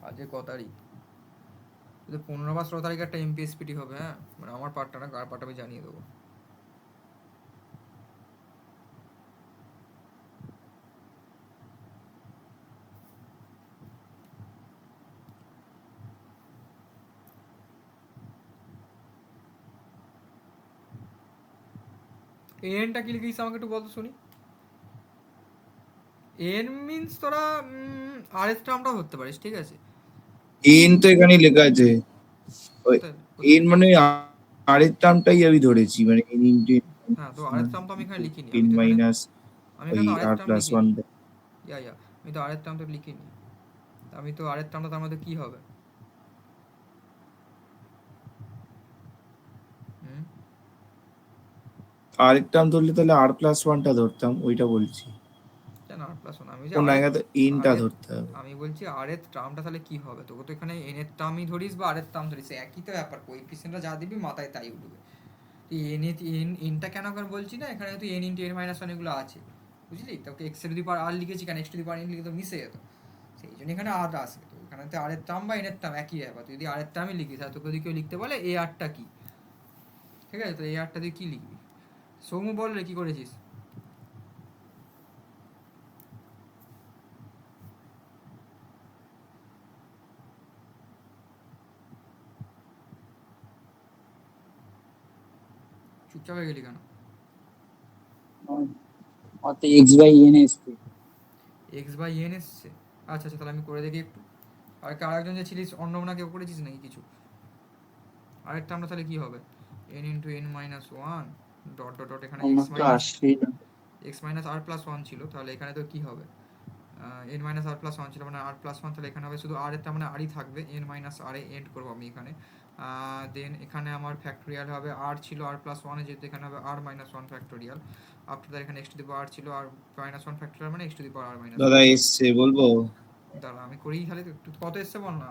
আজকে ক তারিখ? 15 বা 16 তারিখে একটা এমপিএসপিটি হবে, হ্যাঁ, মানে আমার পার্টটা না, কার পার্ট আমি জানিয়ে দেবো। এনটা কি লিখিস আমাকে একটু বলতো শুনি। এন মিন্স তোরা আর এস টার্মটাও ধরতে পারিস, ঠিক আছে? এন তো এখানে লেখা আছে, ওই কোথায় এন মানে আর এর টার্মটাই আমি ধরেছি, মানে এন ইনটু হ্যাঁ, তো আর এস টার্ম তো আমি এখানে লিখিনি, এন মাইনাস আমি ওই এখানে তো আর এস আর টার্ম প্লাস লিখিনি। 1। ইয়া আমি তো আর এস টার্ম তো লিখিনি। আমি তো আর এস টার্মটা তার মধ্যে কি হবে? হুম, আর এর টার্ম ধরলে তাহলে আর প্লাস 1টা ধরতাম, ওইটা বলছি। কেন আর প্লাস 1? আমি যে কোন আর জায়গাতে এনটা ধরতে হবে। আমি বলছি আর এর টার্মটা তাহলে কি হবে? তোকে তো এখানে এন এর টার্মই ধরিস বা আর এর টার্ম ধরিস, একই তো ব্যাপার, কোএফিসিয়েন্টটা যা দিবি মাথায় তাই উঠবে। এন এনটা কেন করে বলছি না, এখানে তো n into n minus one এগুলো আছে, বুঝলি? তোকে এক্স টু দি পাওয়ার আর লিখেছি কেন, x to the power N লিখে তো মিশে যেত, সেই জন্য এখানে আর আসে। তো এখানে তো আর এর টার্ম বা এন এর টার্ম একই ব্যাপার। তুই যদি আর এর টার্মই লিখিস আর তোকে যদি কেউ লিখতে বলে এ আরটা কি, ঠিক আছে, তো এই আরটা তুই কি লিখবি? সৌম্য বল রে, কি করেছিস? চুপচাপ হয়ে গেলি কেন? অত এক্স বাই এন এসছে। এক্স বাই এন এসছে? আচ্ছা আচ্ছা, তাহলে আমি করে দেখি একটু। আরেকজন যে ছিলিস অন্নমনা, কেউ করেছিস নাকি কিছু? আরেকটা আমরা তাহলে কি হবে? N into n minus one dot dot dot, এখানে আমার এক্স তো মাইনাস, আসছেই না। X minus r plus one ছিল, তাহলে এখানে তো কী হবে, n minus r plus one ছিল মানে আর প্লাস ওয়ান, তাহলে এখানে হবে শুধু আর এর, তার মানে আরই থাকবে, এন মাইনাস আর এ এন্ড করবো আমি এখানে। দেন এখানে আমার ফ্যাক্টোরিয়াল হবে, আর ছিল আর প্লাস ওয়ানে, যেহেতু এখানে হবে r minus one factorial. After that এখানে এক্স টু দি পাওয়ার ছিল আর মাইনাস ওয়ান ফ্যাক্টোরিয়াল, মানে x to the power r minus দাদা এসছে বলবো? দাঁড়া আমি করেই তাহলে একটু, কত এসছে বল না।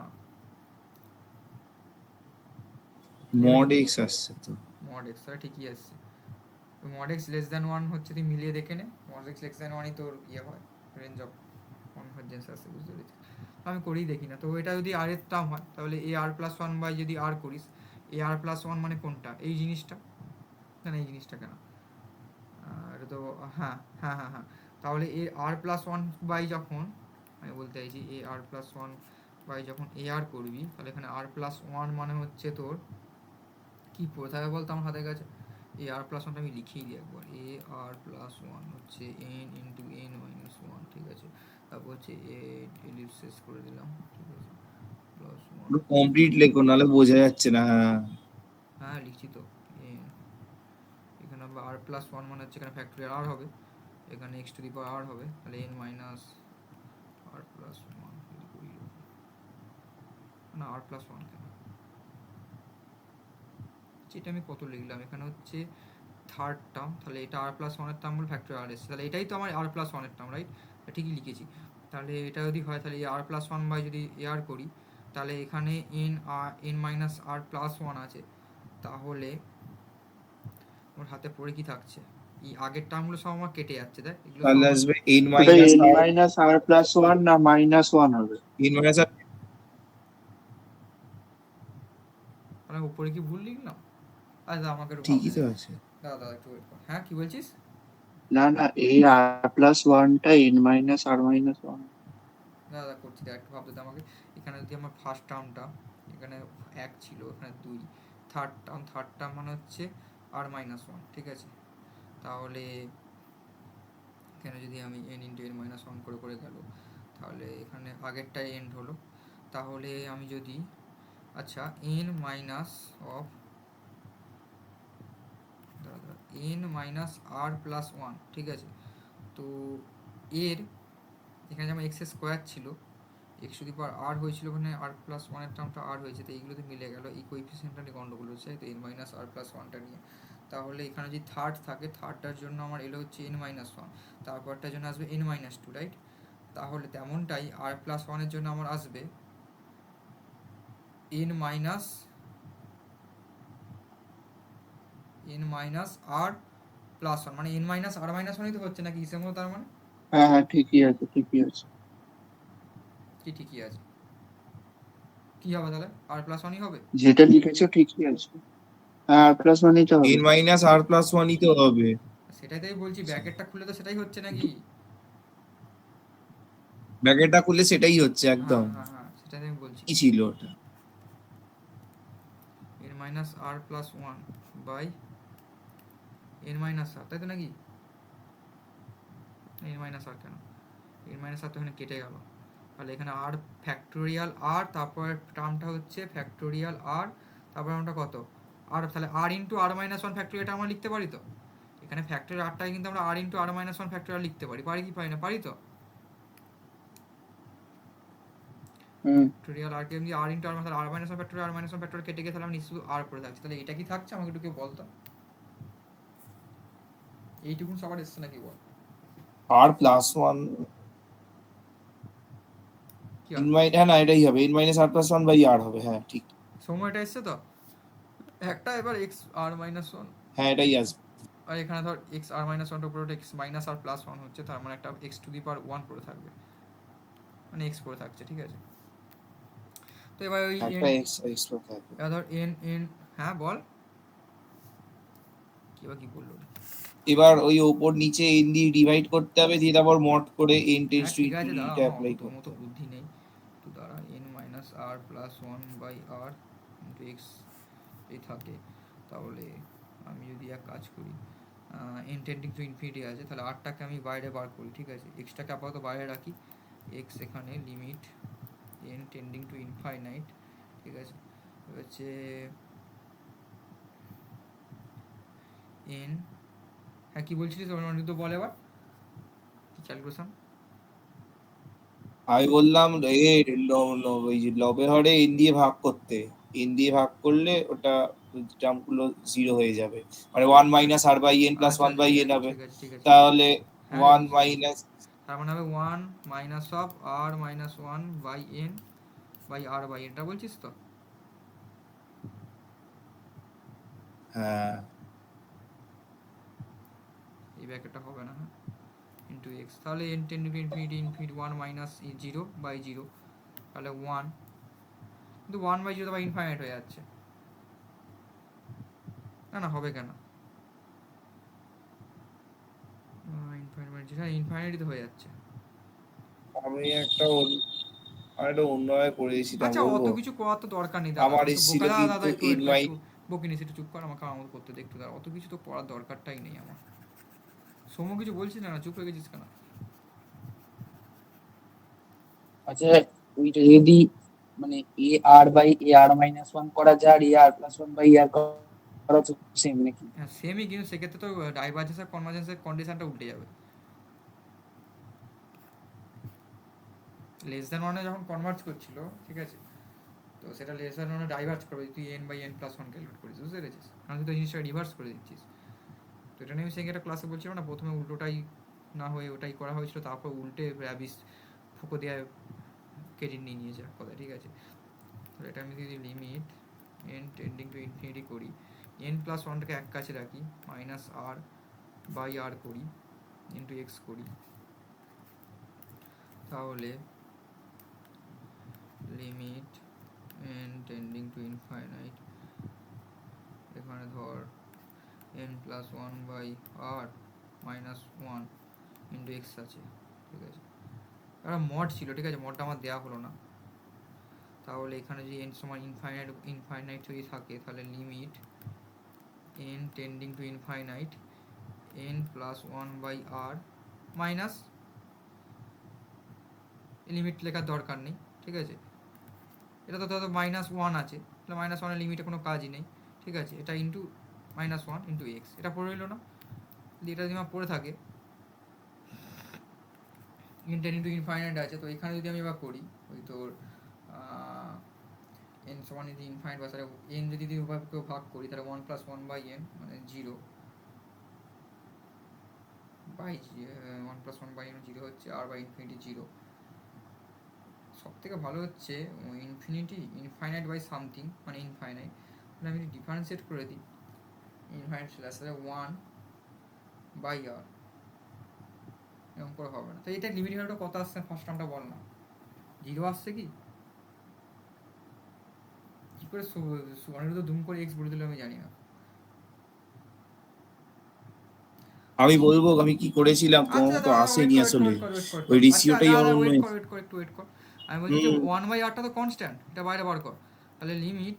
মড এক্স আসছে তো। মড এক্স তাহলে ঠিকই আসছে। Mod x less than one হচ্ছে, তুই মিলিয়ে দেখে নে, মড এক্স লেস দ্যান ওয়ানই তোর ইয়ে হয়, রেঞ্জ অফ কনভার্জেন্স আসছে, বুঝতে পেরেছি। আমি করেই দেখি না, তো এটা যদি আর এর টার্ম হয় তাহলে এ আর প্লাস ওয়ান বাই যদি আর করিস, এ আর প্লাস ওয়ান মানে কোনটা, এই জিনিসটা না, এই জিনিসটা কেন, এটা তো হ্যাঁ হ্যাঁ হ্যাঁ হ্যাঁ, তাহলে এ আর প্লাস ওয়ান বাই যখন, আমি বলতে চাইছি এ আর প্লাস ওয়ান বাই যখন এ আর করবি, তাহলে এখানে আর প্লাস ওয়ান মানে হচ্ছে তোর কী পড়ে থাকে বলতো আমার হাতের কাছে, এ আর প্লাস ওয়ানটা আমি লিখেই দিই একবার, এ আর প্লাস ওয়ান হচ্ছে N into n minus one, ঠিক আছে, তারপর হচ্ছে এ এলিপসিস করে দিলাম, ঠিক আছে, প্লাস ওয়ান, কমপ্লিট লেখো নাহলে বোঝা যাচ্ছে না। হ্যাঁ লিখছি তো, এন, এখানে হবে আর প্লাস ওয়ান মানে হচ্ছে এখানে ফ্যাক্টরিয়াল আর হবে, এখানে x to the power r হবে, তাহলে N minus r plus one যদি করি, না আর প্লাস ওয়ান কেন, যেটা আমি কত লিখলাম এখানে হচ্ছে থার্ড টার্ম, তাহলে এটা আর প্লাস ওয়ানের টার্ম বলে ফ্যাক্টর আর এসছে, তাহলে এটাই তো আমার আর প্লাস ওয়ানের টার্ম, রাইট, ঠিকই লিখেছি। তাহলে এটা যদি হয় তাহলে আর প্লাস ওয়ান বাই যদি এ আর করি, তাহলে এখানে N minus r plus one আছে, তাহলে ওর হাতে পড়ে কি থাকছে, এই আগের টার্মগুলো সব আমার কেটে যাচ্ছে, দেখ এগুলো সব তাহলে আমার, আসবে এন ওটা মাইনাস এন আর, মাইনাস আর প্লাস ওয়ান না মাইনাস ওয়ান হবে? এন মাইনাস আর। তাহলে উপরে কি ভুল লিখলাম, আচ্ছা আমাকে একটু ভাবতে ঠিকই তো দে, আছে। দাদা একটু ওয়েট কর, হ্যাঁ কি বলছিস, না না, এই আর প্লাস ওয়ানটা এন মাইনাস আর মাইনাস ওয়ান। দাদা করছি দেখ একটু ভাবতে দে আমাকে। এখানে যদি আমার ফার্স্ট টার্মটা এখানে এক ছিল, এখানে দুই, থার্ড টার্ম মানে হচ্ছে আর মাইনাস ওয়ান, ঠিক আছে, তাহলে এখানে যদি আমি N into n minus one করে করে গেল, তাহলে এখানে আগেরটাই এন্ড হলো, তাহলে আমি যদি, আচ্ছা n minus of, n minus r plus one, ঠিক আছে, তো এর এখানে যেমন এক্স স্কোয়ার ছিল, x to the power r হয়েছিল, ওখানে আর প্লাস ওয়ানের টার্মটা আর হয়েছে, তো এইগুলোতে মিলে গেল, এই কোএফিসিয়েন্টটা নিয়ে গন্ডগোল হচ্ছে, তো এন মাইনাস আর প্লাস ওয়ানটা নিয়ে, তাহলে এখানে যদি থার্ড থাকে, থার্ডটার জন্য আমার এলো হচ্ছে এন মাইনাস ওয়ান, তারপরটার জন্য আসবে এন মাইনাস টু, রাইট, তাহলে তেমনটাই আর প্লাস ওয়ানের জন্য আমার আসবে N minus r plus one, মানে এন মাইনাস আর মাইনাস ওয়ানই তো হচ্ছে নাকি হিসেব মতো, তার মানে হ্যাঁ হ্যাঁ, ঠিকই আছে ঠিকই আছে। কি ঠিকই আছে, কি হবে তাহলে আর প্লাস ওয়ানই হবে, যেটা লিখেছো ঠিকই আছে। হ্যাঁ, আর প্লাস ওয়ানই তো হবে। এন মাইনাস আর প্লাস ওয়ানই তো হবে। সেটাই তাই বলছি, ব্র্যাকেটটা খুলে তো সেটাই হচ্ছে নাকি, ব্র্যাকেটটা খুললে সেটাই হচ্ছে হ্যাঁ একদম। হ্যাঁ হ্যাঁ সেটাই আমি বলছি, কি ছিল ওটা? N minus r plus one by n minus r, তাই তো নাকি, এন মাইনাস আর কেন, এন মাইনাস আর তো এখানে কেটে গেল, তাহলে এখানে আর ফ্যাক্টোরিয়াল আর, তারপর টার্মটা হচ্ছে ফ্যাক্টোরিয়াল আর, তারপর আমরা কত আর, তাহলে আর ইন্টু আর মাইনাস ওয়ান ফ্যাক্টোরিয়ালটা আমরা লিখতে পারি তো, এখানে ফ্যাক্টরিয়াল আরটাকে কিন্তু আমরা আর into r minus one factorial লিখতে পারি, পারি কি পারি না, পারি তো, হুম। ফ্যাক্টোরিয়াল আর কে এমনি আর ইন্টু আর মাইনাস আর মাইনাস ওয়ান ফ্যাক্টোরিয়াল আর মাইনাস ওয়ান ফ্যাক্টোরিয়াল কেটে গিয়ে তাহলে আমি নিশ্চিত আর পড়ে থাকছি, তাহলে এটা কি থাকছে আমাকে একটু কেউ বলতো, এইটুকুন সবার এসছে নাকি বল, আর প্লাস ওয়ান, কি এন হবে, মাইনাস, হ্যাঁ না এটাই হবে, n minus r plus one by r হবে, হ্যাঁ ঠিক। সময়টা এসছে তো একটা, এবার এক্স আর মাইনাস ওয়ান, হ্যাঁ এটাই আসবে। আর এখানে ধর এক্স আর মাইনাস ওয়ানটার উপরে x minus r plus one হচ্ছে, তার মানে একটা x to the power one পড়ে থাকবে, মানে এক্স পড়ে থাকছে, ঠিক আছে, তো এবার ওই একটা এক্সট্রা থাকবে। এবার ধর এন এন, হ্যাঁ বল কি বা কি বললো, এবার ওই ওপর নিচে এন দিয়ে ডিভাইড করতে হবে, দিয়ে তারপর মড করে এন টেন্স হ্যাঁ টু ঠিক আছে দাঁড়া, ইনফিনিটি আমার অ্যাপ্লাই তোর করতে মতো হবে। বুদ্ধি নেই, তো দাঁড়া n minus r plus one by r into x এই থাকে, তাহলে আমি যদি এক কাজ করি, এন টেন্ডিং টু ইনফিনিটি আছে, তাহলে আরটাকে আমি বাইরে বার করি, ঠিক আছে, এক্সটাকে আপাতত বাইরে রাখি, এক্স এখানে limit n tending to infinite, ঠিক আছে, হচ্ছে এন, হ্যাঁ কি বলছিলিস অনিরুদ্ধ, বল এবার কি ক্যালকুলেশন? আমি বললাম ওই যে লবের হরে এন দিয়ে ভাগ করতে, এন দিয়ে ভাগ করলে ওটা টার্মগুলো জিরো হয়ে যাবে, মানে 1 minus r by n plus আচ্ছা 1 বাই ঠিক এন আছে হবে। ঠিক আছে ঠিক আছে ঠিক আছে। তাহলে হ্যাঁ রে 1 বুঝতে পেরেছি। মাইনাস, তার মানে হবে 1 minus of r minus 1 by n by r by এটা বলছিস তো? হ্যাঁ এই ব্যাকেটটা হবে না, হ্যাঁ, ইন্টু এক্স, তাহলে n tend to infinity infinity 1 minus 0 by 0, তাহলে 1, কিন্তু 1 বাই 0 তো আবার ইনফাইনাইট হয়ে যাচ্ছে, না না হবে কেন, ইনফাইনাইট, হ্যাঁ ইনফাইনাইটই তো হয়ে যাচ্ছে। আমি একটা অন্যভাবে করে দিয়েছিলাম, আচ্ছা অত বলবো? কিছু করার তো দরকার নেই দাদা, আমার আমি তো এসেছিল বোকা, দাদা দাদা কিন্তু একটু এন একটু মাই, একটু বকিনিস, একটু চুপ কর, আমাকে আমার করতে দে একটু দাদা, অত কিছু তো পড়ার দরকারটাই নেই আমার। সৌম্য কিছু বলছিস না, চুপ হয়ে গেছিস কেন? আচ্ছা ওইটা যদি মানে a r by a r minus one করা যায় আর a r plus one by r করা তো সেম নাকি? হ্যাঁ সেমই, কিন্তু সেক্ষেত্রে তো ডাইভারজেন্স আর কনভার্জেন্সের কন্ডিশনটা উল্টে যাবে। লেস দ্যান ওয়ানে যখন কনভার্জ করছিল, ঠিক আছে, তো সেটা লেস দ্যান ওয়ানে ডাইভার্জ করবে, তুই n by n plus one calculate করিস, বুঝতে পেরেছিস? কারণ তুই তো জিনিসটা রিভার্স করে দিচ্ছিস। তো এটা নিয়ে আমি সেখানে একটা ক্লাসে বলছিলাম না, প্রথমে উল্টোটাই না হয়ে ওটাই করা হয়েছিল, তারপর উল্টে র্যাবিস ফুকো দেওয়া ক্রেডিট নিয়ে নিয়েছে এক কথায়, ঠিক আছে। তো এটা আমি যদি limit n tending to infinity করি, এন প্লাস ওয়ানটাকে এক কাছে রাখি, মাইনাস আর বাই আর করি, ইন্টু এক্স করি, তাহলে limit n tending to infinite, এখানে ধর n plus one by r minus one into x আছে, ঠিক আছে। একটা মড ছিল, ঠিক আছে, মডটা আমার দেওয়া হলো না, তাহলে এখানে যদি এন সমান ইনফাইনাইট যদি থাকে, তাহলে limit n tending to infinite n plus one by r minus, limit লেখার দরকার নেই, ঠিক আছে, এটা তো ধরো মাইনাস ওয়ান আছে, তাহলে মাইনাস ওয়ানের লিমিটে কোনো কাজই নেই, ঠিক আছে, এটা into minus one into x, এটা পড়ে রইলো না, যদি এটা যদি আমার পড়ে থাকে টেন ইন্টু ইনফাইনাইট আছে, তো এখানে যদি আমি এবার করি ওই তোর এন সমান যদি ইনফাইনাইট বা এন যদি কেউ ভাগ করি, তাহলে 1 প্লাস 1 বাই এন মানে 0 বাই 1 প্লাস 1 বাই এন 0 হচ্ছে, আর বাই ইনফিনিটি 0, সব থেকে ভালো হচ্ছে ইনফাইনাইট বাই সামথিং মানে ইনফাইনাইট, মানে আমি যদি ডিফারেন্সিয়েট করে দিই ইনফাইনাইট চলে আসলে 1 বাই আর, এরকম করে হবে না। তো এটা লিমিট ভ্যালুটা কত আসছে ফার্স্ট টার্মটা বল না, 0 আসছে কি? কি করে অনিরুদ্ধ দুম করে এক্স বলে দিল আমি জানি না। আমি বলবো আমি কি করেছিলাম, তোমার আচ্ছা মতো দাদা আসেনি আসলে, ওয়েট ওই কর, আচ্ছা রেশিওটাই আমার দাদা অন্য। ওয়েট কর, আমি বলছি যে 1 বাই আরটা তো কনস্ট্যান্ট, এটা বাইরে বার কর, তাহলে limit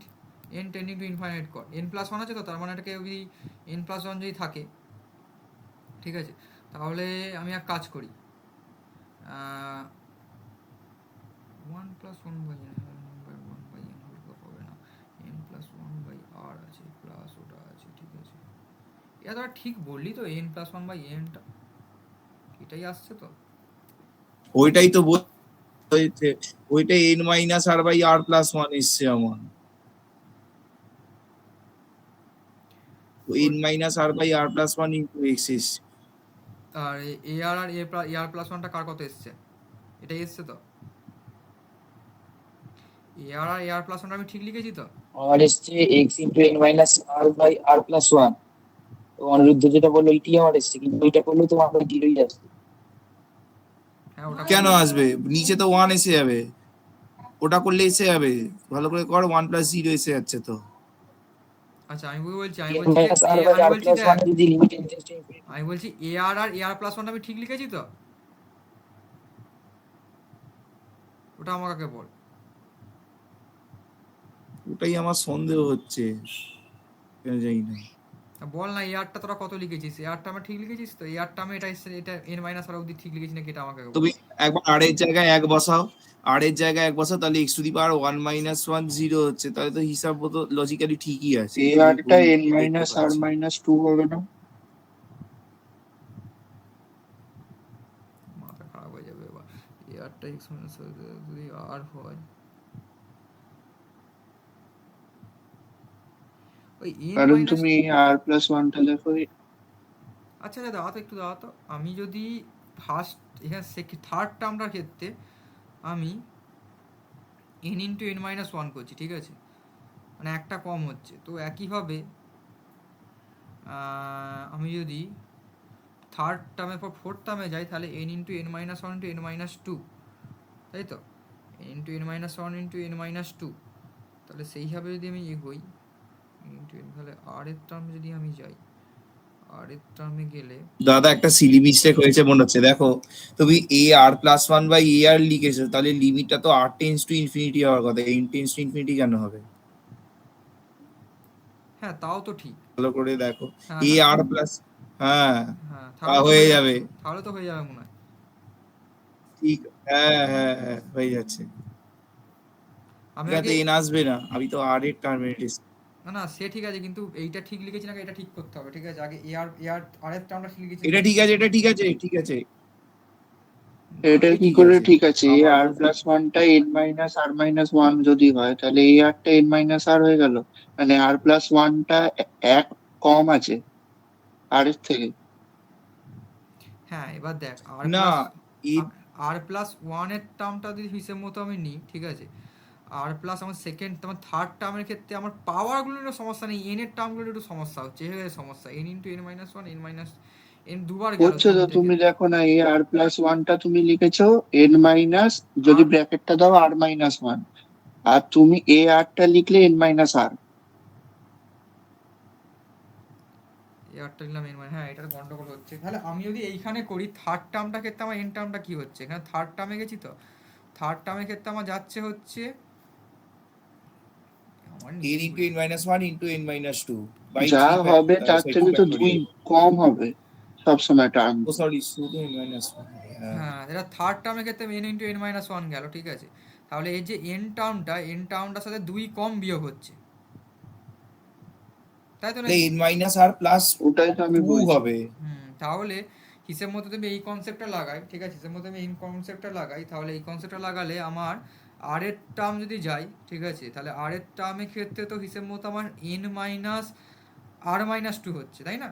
n tending to infinite কর, এন প্লাস ওয়ান আছে তো, তার মানে এটাকে যদি এন প্লাস ওয়ান যদি থাকে, ঠিক আছে, তাহলে আমি এক কাজ করি, 1 plus 1 by n by 1 by n হলে তো হবে না, এন প্লাস 1 বাই আর আছে প্লাস ওটা আছে, ঠিক আছে, এটা তো ঠিক বললি তো, এন প্লাস 1 বাই এনটা এটাই আসছে তো। ওইটাই তো বলতে, ওইটাই n minus r by r plus one এসছে আমার, n minus r by r plus one into x এসছে। আর a R R a r plus ওয়ানটা কার কত এসছে, এটাই এসছে তো, এ আর প্লাস ওয়ানটা আমি ঠিক লিখেছি তো। আর এসছে x into n minus r by r plus one, তো অনিরুদ্ধ যেটা বললো ওইটি আমার এসছে, কিন্তু ওইটা করলে তোমার ওই জিরোই আসবে। হ্যাঁ ওটা কেন করলে- আসবে, নিচে তো ওয়ান এসে যাবে, ওটা করলে এসে যাবে, ভালো করে কর, 1 প্লাস 0 এসে যাচ্ছে তো। আচ্ছা আমি বলছি n minus r by r plus one যদি লিমিট টেন্ডেন্স টু ইনফিনিটি, আমি বলছি এ আর প্লাস ওয়ানটা আমি ঠিক লিখেছি তো, ওটা আমাকে আগে বল। ওটাই আমার সন্দেহ হচ্ছে, কেন জানি না। বল না, এ আরটা তোরা কত লিখেছিস, এ আরটা আমি ঠিক লিখেছিস তো, এ আরটা আমি এটা এসছে, এটা এন মাইনাস আর অবধি ঠিক লিখেছি নাকি এটা আমাকে আগে বল। তুমি একবার আর এর জায়গায় এক বসাও, আর এর জায়গায় এক বসাও, তাহলে x to the power 1 minus 1 0 হচ্ছে, তাহলে তো হিসাব মতো লজিক্যালি ঠিকই আছে। এ আরটা এন মাইনাস আর মাইনাস টু হবে না? আরটা এক্স মাইনাস যদি আর হয়, ওই এন কারণ মাইনাস, তুমি r+1টা লেখো। আচ্ছা আচ্ছা দাঁড়াতো একটু দাঁড়াতো, আমি যদি ফার্স্ট এখানে থার্ড টার্মটার ক্ষেত্রে আমি N into n minus one করছি, ঠিক আছে, মানে একটা কম হচ্ছে, তো একইভাবে আমি যদি থার্ড টার্মের পর ফোর্থ টার্মে যাই তাহলে n into n minus one into n minus two, তাই তো, n into n minus one into n minus two, তাহলে সেইভাবে যদি আমি এগোই ইন্টু এন, তাহলে আর এর টার্মে যদি আমি যাই, আর এর টার্মে গেলে দাদা একটা সিলি মিস্টেক হয়েছে মনে হচ্ছে, দেখো তুমি ar+1/ar লিখেছো, তাহলে লিমিটটা তো r টেন্স টু ইনফিনিটি হওয়ার কথা, n টেন্স টু ইনফিনিটি কেন হবে? হ্যাঁ তাও তো ঠিক, ভালো করে দেখো, হ্যাঁ হ্যাঁ ar প্লাস, হ্যাঁ হ্যাঁ তা তাহলে তো হয়ে হয়ে যাবে, যাচ্ছে, তাহলে তো হয়ে যাবে মনে হয়। ঠিক, হ্যাঁ হ্যাঁ হ্যাঁ হয়ে যাচ্ছে। আমি এটাতে আগে, n আসবে না, আমি তো r এর টার্মে, না না সে ঠিক আছে, কিন্তু এইটা ঠিক লিখেছি না, এটা ঠিক করতে হবে, ঠিক আছে, আগে এ আর আর এর টার্মটা ঠিক লিখেছি না, এটা এটা ঠিক আছে, এটা ঠিক আছে, ঠিক আছে, এটা এ কি ঠিক করে আছে। ঠিক আছে? আবার r+1টা n-r-1 যদি হয় তাহলে এই rটা n-r হয়ে গেল, মানে r+1টা এক কম আছে আর এর থেকে। হ্যাঁ এবার দেখ আর না, প্লাস, এ আর প্লাস ওয়ানের টার্মটা যদি হিসেব মতো আমি নিই, ঠিক আছে, আর প্লাস আমার সেকেন্ড, আমার থার্ড টার্মের ক্ষেত্রে আমার পাওয়ারগুলোর সমস্যা নেই, এন এর টার্মগুলোর একটু সমস্যা হচ্ছে, এভাবে সমস্যা, N into n minus one, n minus N দুবার গেল হচ্ছে তো, তিনটে তুমি ক্ষেত্রে। দেখো না, এই r+1টা তুমি লিখেছো n মাইনাস, যদি আর ব্র্যাকেটটা দাও r-1, আর তুমি এ আরটা লিখলে n-r। এয়ারটা নিলাম এন মানে, হ্যাঁ এটার গন্ডগোল হচ্ছে, তাহলে আমি যদি এইখানে করি থার্ড টার্মটা ক্ষেত্রে আমার এন টার্মটা কি হচ্ছে, এখানে থার্ড টার্মে গেছি তো, থার্ড টার্মের ক্ষেত্রে আমার যাচ্ছে হচ্ছে, আমার n নিজেরই ইন্টু ভুলে n গেছি। Minus one into n minus two by যা থ্রি, হবে তার সরি, টু থেকে তো দুই ফ্যাক্টোরিয়াল। কম হবে সবসময় টার্ম। ও সরি, শুধু n মাইনাস ওয়ান, হ্যাঁ। হ্যাঁ এটা থার্ড টার্মের ক্ষেত্রে N into n minus one গেল, ঠিক আছে, তাহলে এই যে এন টার্মটা, এন টার্মটার সাথে দুই কম বিয়োগ হচ্ছে, তাই তো তাহলে নাকি? n মাইনাস আর প্লাস ওটাই তো আমি টু বলছি। হবে। তাহলে হিসেব মতো তুমি এই কনসেপ্টটা লাগাই, ঠিক আছে, হিসেব মতো আমি এই কনসেপ্টটা লাগাই, তাহলে এই কনসেপ্টটা লাগালে আমার আর এর টার্ম যদি যাই, ঠিক আছে, তাহলে আর এর টার্মের ক্ষেত্রে তো হিসেব মতো আমার এন মাইনাস আর মাইনাস টু হচ্ছে, তাই না?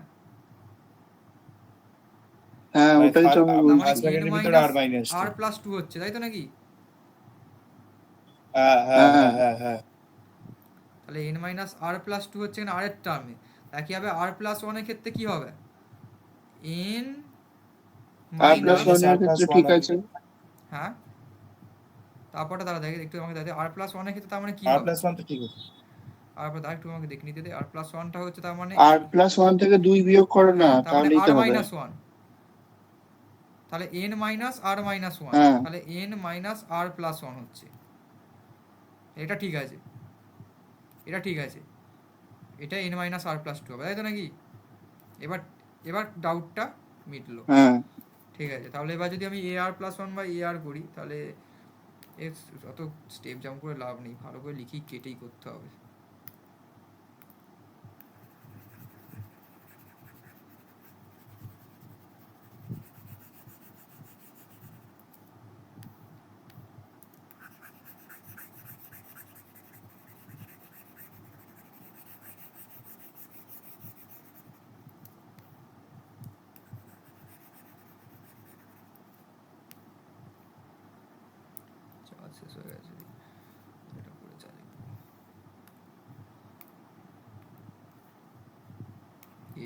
হ্যাঁ ওটাই তো আমি তার মানে ফার্স্ট বলছি। এন ব্র্যাকেটের ভিতরে মাইনাস আর মাইনাস টু। আর প্লাস টু হচ্ছে, তাই তো নাকি? হ্যাঁ হ্যাঁ হ্যাঁ, হ্যাঁ হ্যাঁ হ্যাঁ। তাহলে N minus r plus two হচ্ছে আর এর টার্মে, একইভাবে আর প্লাস ওয়ানের ক্ষেত্রে কি হবে, এন মাইনাস, মাইনাস r+1 আর এর প্লাস ক্ষেত্রে ওয়ান ঠিক হবে, আছে। হ্যাঁ তারপরটা দাঁড়া দেখে একটু আমাকে দেখে, আর প্লাস ওয়ানের ক্ষেত্রে তার মানে কি আর হবে, প্লাস ওয়ান তো ঠিক আছে। আর একটু আমাকে দেখে নিতে দে, আর প্লাস ওয়ানটা হচ্ছে তার মানে, r+1 থেকে 2 বিয়োগ করো না, হ্যাঁ তার মানে তাহলেই আর তো হবে। মাইনাস ওয়ান, তাহলে এন মাইনাস আর মাইনাস ওয়ান, হ্যাঁ তাহলে N minus r plus one হচ্ছে, এটা ঠিক আছে, এটা ঠিক আছে, এটা N minus r plus two হবে, তাই তো নাকি? এবার এবার ডাউটটা মিটলো, হ্যাঁ। ঠিক আছে, তাহলে এবার যদি আমি এ r plus one by a আর করি, তাহলে এর অত স্টেপ জাম্প করে লাভ নেই, ভালো করে লিখি কেটেই করতে হবে। চার্জ শেষ হয়ে গেছে, এটা করে চালিয়ে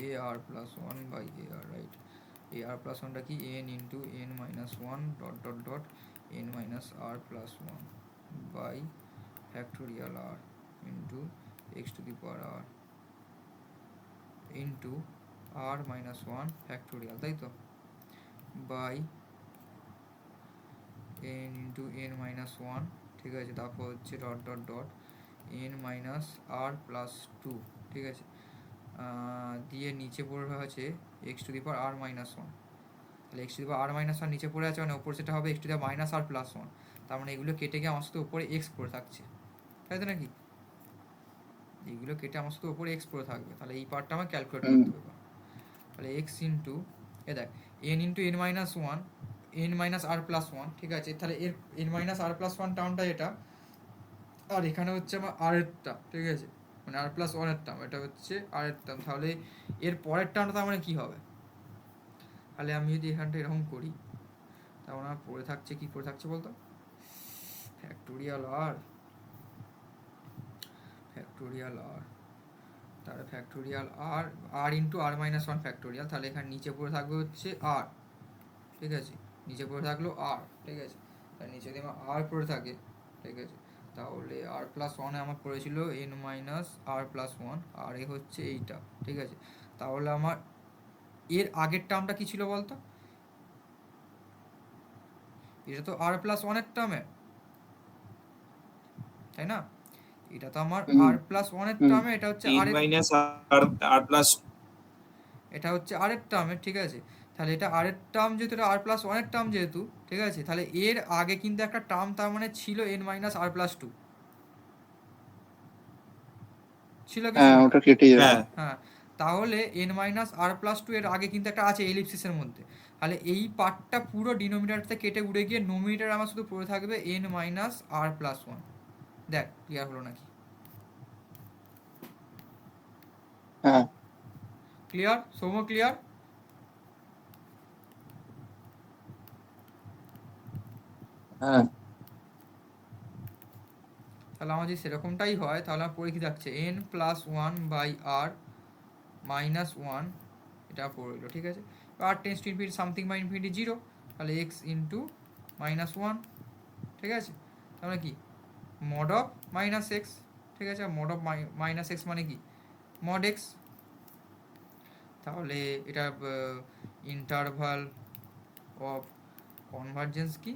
a r plus one by a r, right, a r plus ওয়ানটা কি, n into n minus one dot dot dot n minus r plus one by factorial r into x to the power r into r minus one factorial, তাই তো, by n into n minus one, ঠিক আছে, তারপর হচ্ছে dot dot dot n minus r plus two, ঠিক আছে, দিয়ে নিচে পড়ে আছে x to the power r minus one, তাহলে x to the power r minus one নিচে পড়ে আছে, মানে ওপর সেটা হবে x to the power minus r plus one, তার মানে এগুলো কেটে গিয়ে আমার সাথে উপরে এক্স পড়ে থাকছে, তাই তো নাকি? এইগুলো কেটে আমার সাথে উপরে এক্স পড়ে থাকবে, তাহলে এই পার্টটা আমার ক্যালকুলেট করতে হবে, তাহলে এক্স ইন্টু, এ দেখ n into n minus one n minus r plus one, ঠিক আছে, তাহলে এর n minus r plus one টার্মটা এটা, আর এখানে হচ্ছে আমার আর এর টার্ম, ঠিক আছে, মানে আর প্লাস ওয়ানের টার্ম, এটা হচ্ছে আর এর টার্ম, তাহলে এর পরের টার্মটা তার মানে কী হবে? তাহলে আমি যদি এখানটা এরকম করি, তাহলে আমার পড়ে থাকছে, কি পড়ে থাকছে বলতো, ফ্যাক্টোরিয়াল আর, ফ্যাক্টোরিয়াল আর, তাহলে ফ্যাক্টোরিয়াল আর, আর into r minus one factorial, তাহলে এখানে নিচে পড়ে থাকবে হচ্ছে আর, ঠিক আছে, নিচে পড়ে থাকলো আর, ঠিক আছে, তার নিচে যদি আমার আর পড়ে থাকে, ঠিক আছে, তাহলে আর প্লাস ওয়ানে আমার পড়েছিল N minus r plus one, আর এ হচ্ছে এইটা, ঠিক আছে, তাহলে আমার এর আগের টার্মটা কি ছিল বলতো, এটা তো আর প্লাস ওয়ানের টার্মে, তাই না, এটা তো আমার হুম আর প্লাস ওয়ানের হুম টার্মে, এটা হচ্ছে এন আর, মাইনাস আর আর প্লাস এটা হচ্ছে আর এর টার্মে, ঠিক আছে, তাহলে এটা আর এর টার্ম যেহেতু, এটা আর প্লাস ওয়ানের টার্ম যেহেতু, ঠিক আছে, তাহলে এর আগে কিন্তু একটা টার্ম তার মানে ছিল N minus r plus two, ছিল কি ছিল হ্যাঁ, না? ওটা কেটে যাবে। হ্যাঁ হ্যাঁ, তাহলে N minus r plus two এর আগে কিন্তু একটা আছে এলিপসিসের মধ্যে, তাহলে এই পার্টটা পুরো ডিনোমিনেটরতে কেটে উড়ে গিয়ে নোমিনেটর আমার শুধু পড়ে থাকবে n minus r plus one. দেখ ক্লিয়ার হলো নাকি? হ্যাঁ ক্লিয়ার সৌম্য, ক্লিয়ার? হ্যাঁ তাহলে আমার যদি সেরকমটাই হয়, তাহলে আমার পড়ে কি থাকছে n plus one by r minus one, এটা পড়লো, ঠিক আছে, r tends to infinity something by infinity zero, তাহলে এক্স ইন্টু মাইনাস ওয়ান, ঠিক আছে, তাহলে কি মড অফ মাইনাস এক্স, ঠিক আছে, মড অফ মাইনাস এক্স মানে কি মড এক্স, তাহলে এটা ইন্টারভাল অফ কনভার্জেন্স কি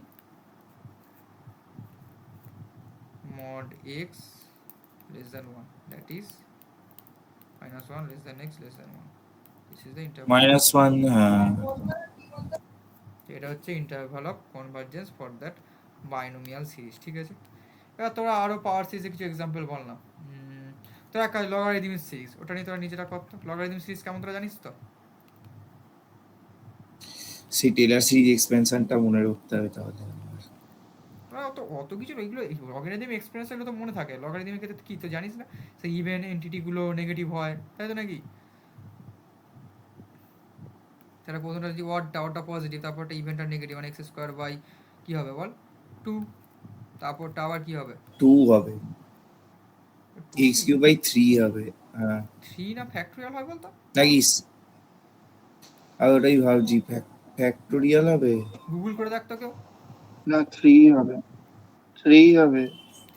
mod x less than 1, that is minus 1 less than x less than 1, this is the interval, minus one, হ্যাঁ এটা হচ্ছে interval of convergence for that binomial series, ঠিক আছে। এবার তোরা আরও পাওয়ার সিরিজে কিছু এক্সাম্পল বল না, তোরা কাজ লগারিদমিক সিরিজ, ওটা নিয়ে তোরা নিজেরা কর তো, লগারিদম সিরিজ কেমন তোরা জানিস তো? সেই টেলার সিরিজ এক্সপেনশনটা মনে রাখতে হবে তাহলে। তোরা অত অত কিছু এগুলো লগারিদম এক্সপিরিয়েন্স, এগুলো তো মনে থাকে, লগারিদমের ক্ষেত্রে কি তো জানিস না, সেই ইভেন এন্টিটিগুলো নেগেটিভ হয়, তাই তো নাকি, তাহলে প্রথমটা যদি ওয়ার্ডটা পজিটিভ, তারপরটা ইভেন্টটা নেগেটিভ, মানে এক্স স্কোয়ার বাই কী হবে বল, টু, তারপরটা আবার কী হবে, 2 হবে, x কিউব বাই 3 হবে, হ্যাঁ থ্রি না ফ্যাক্টোরিয়াল হয় বলতো, নাকি, আর ওটাই ভাবছি ফ্যাক্টোরিয়াল হবে, গুগল করে দেখতো কেউ, না, 3 হবে, 3 হবে।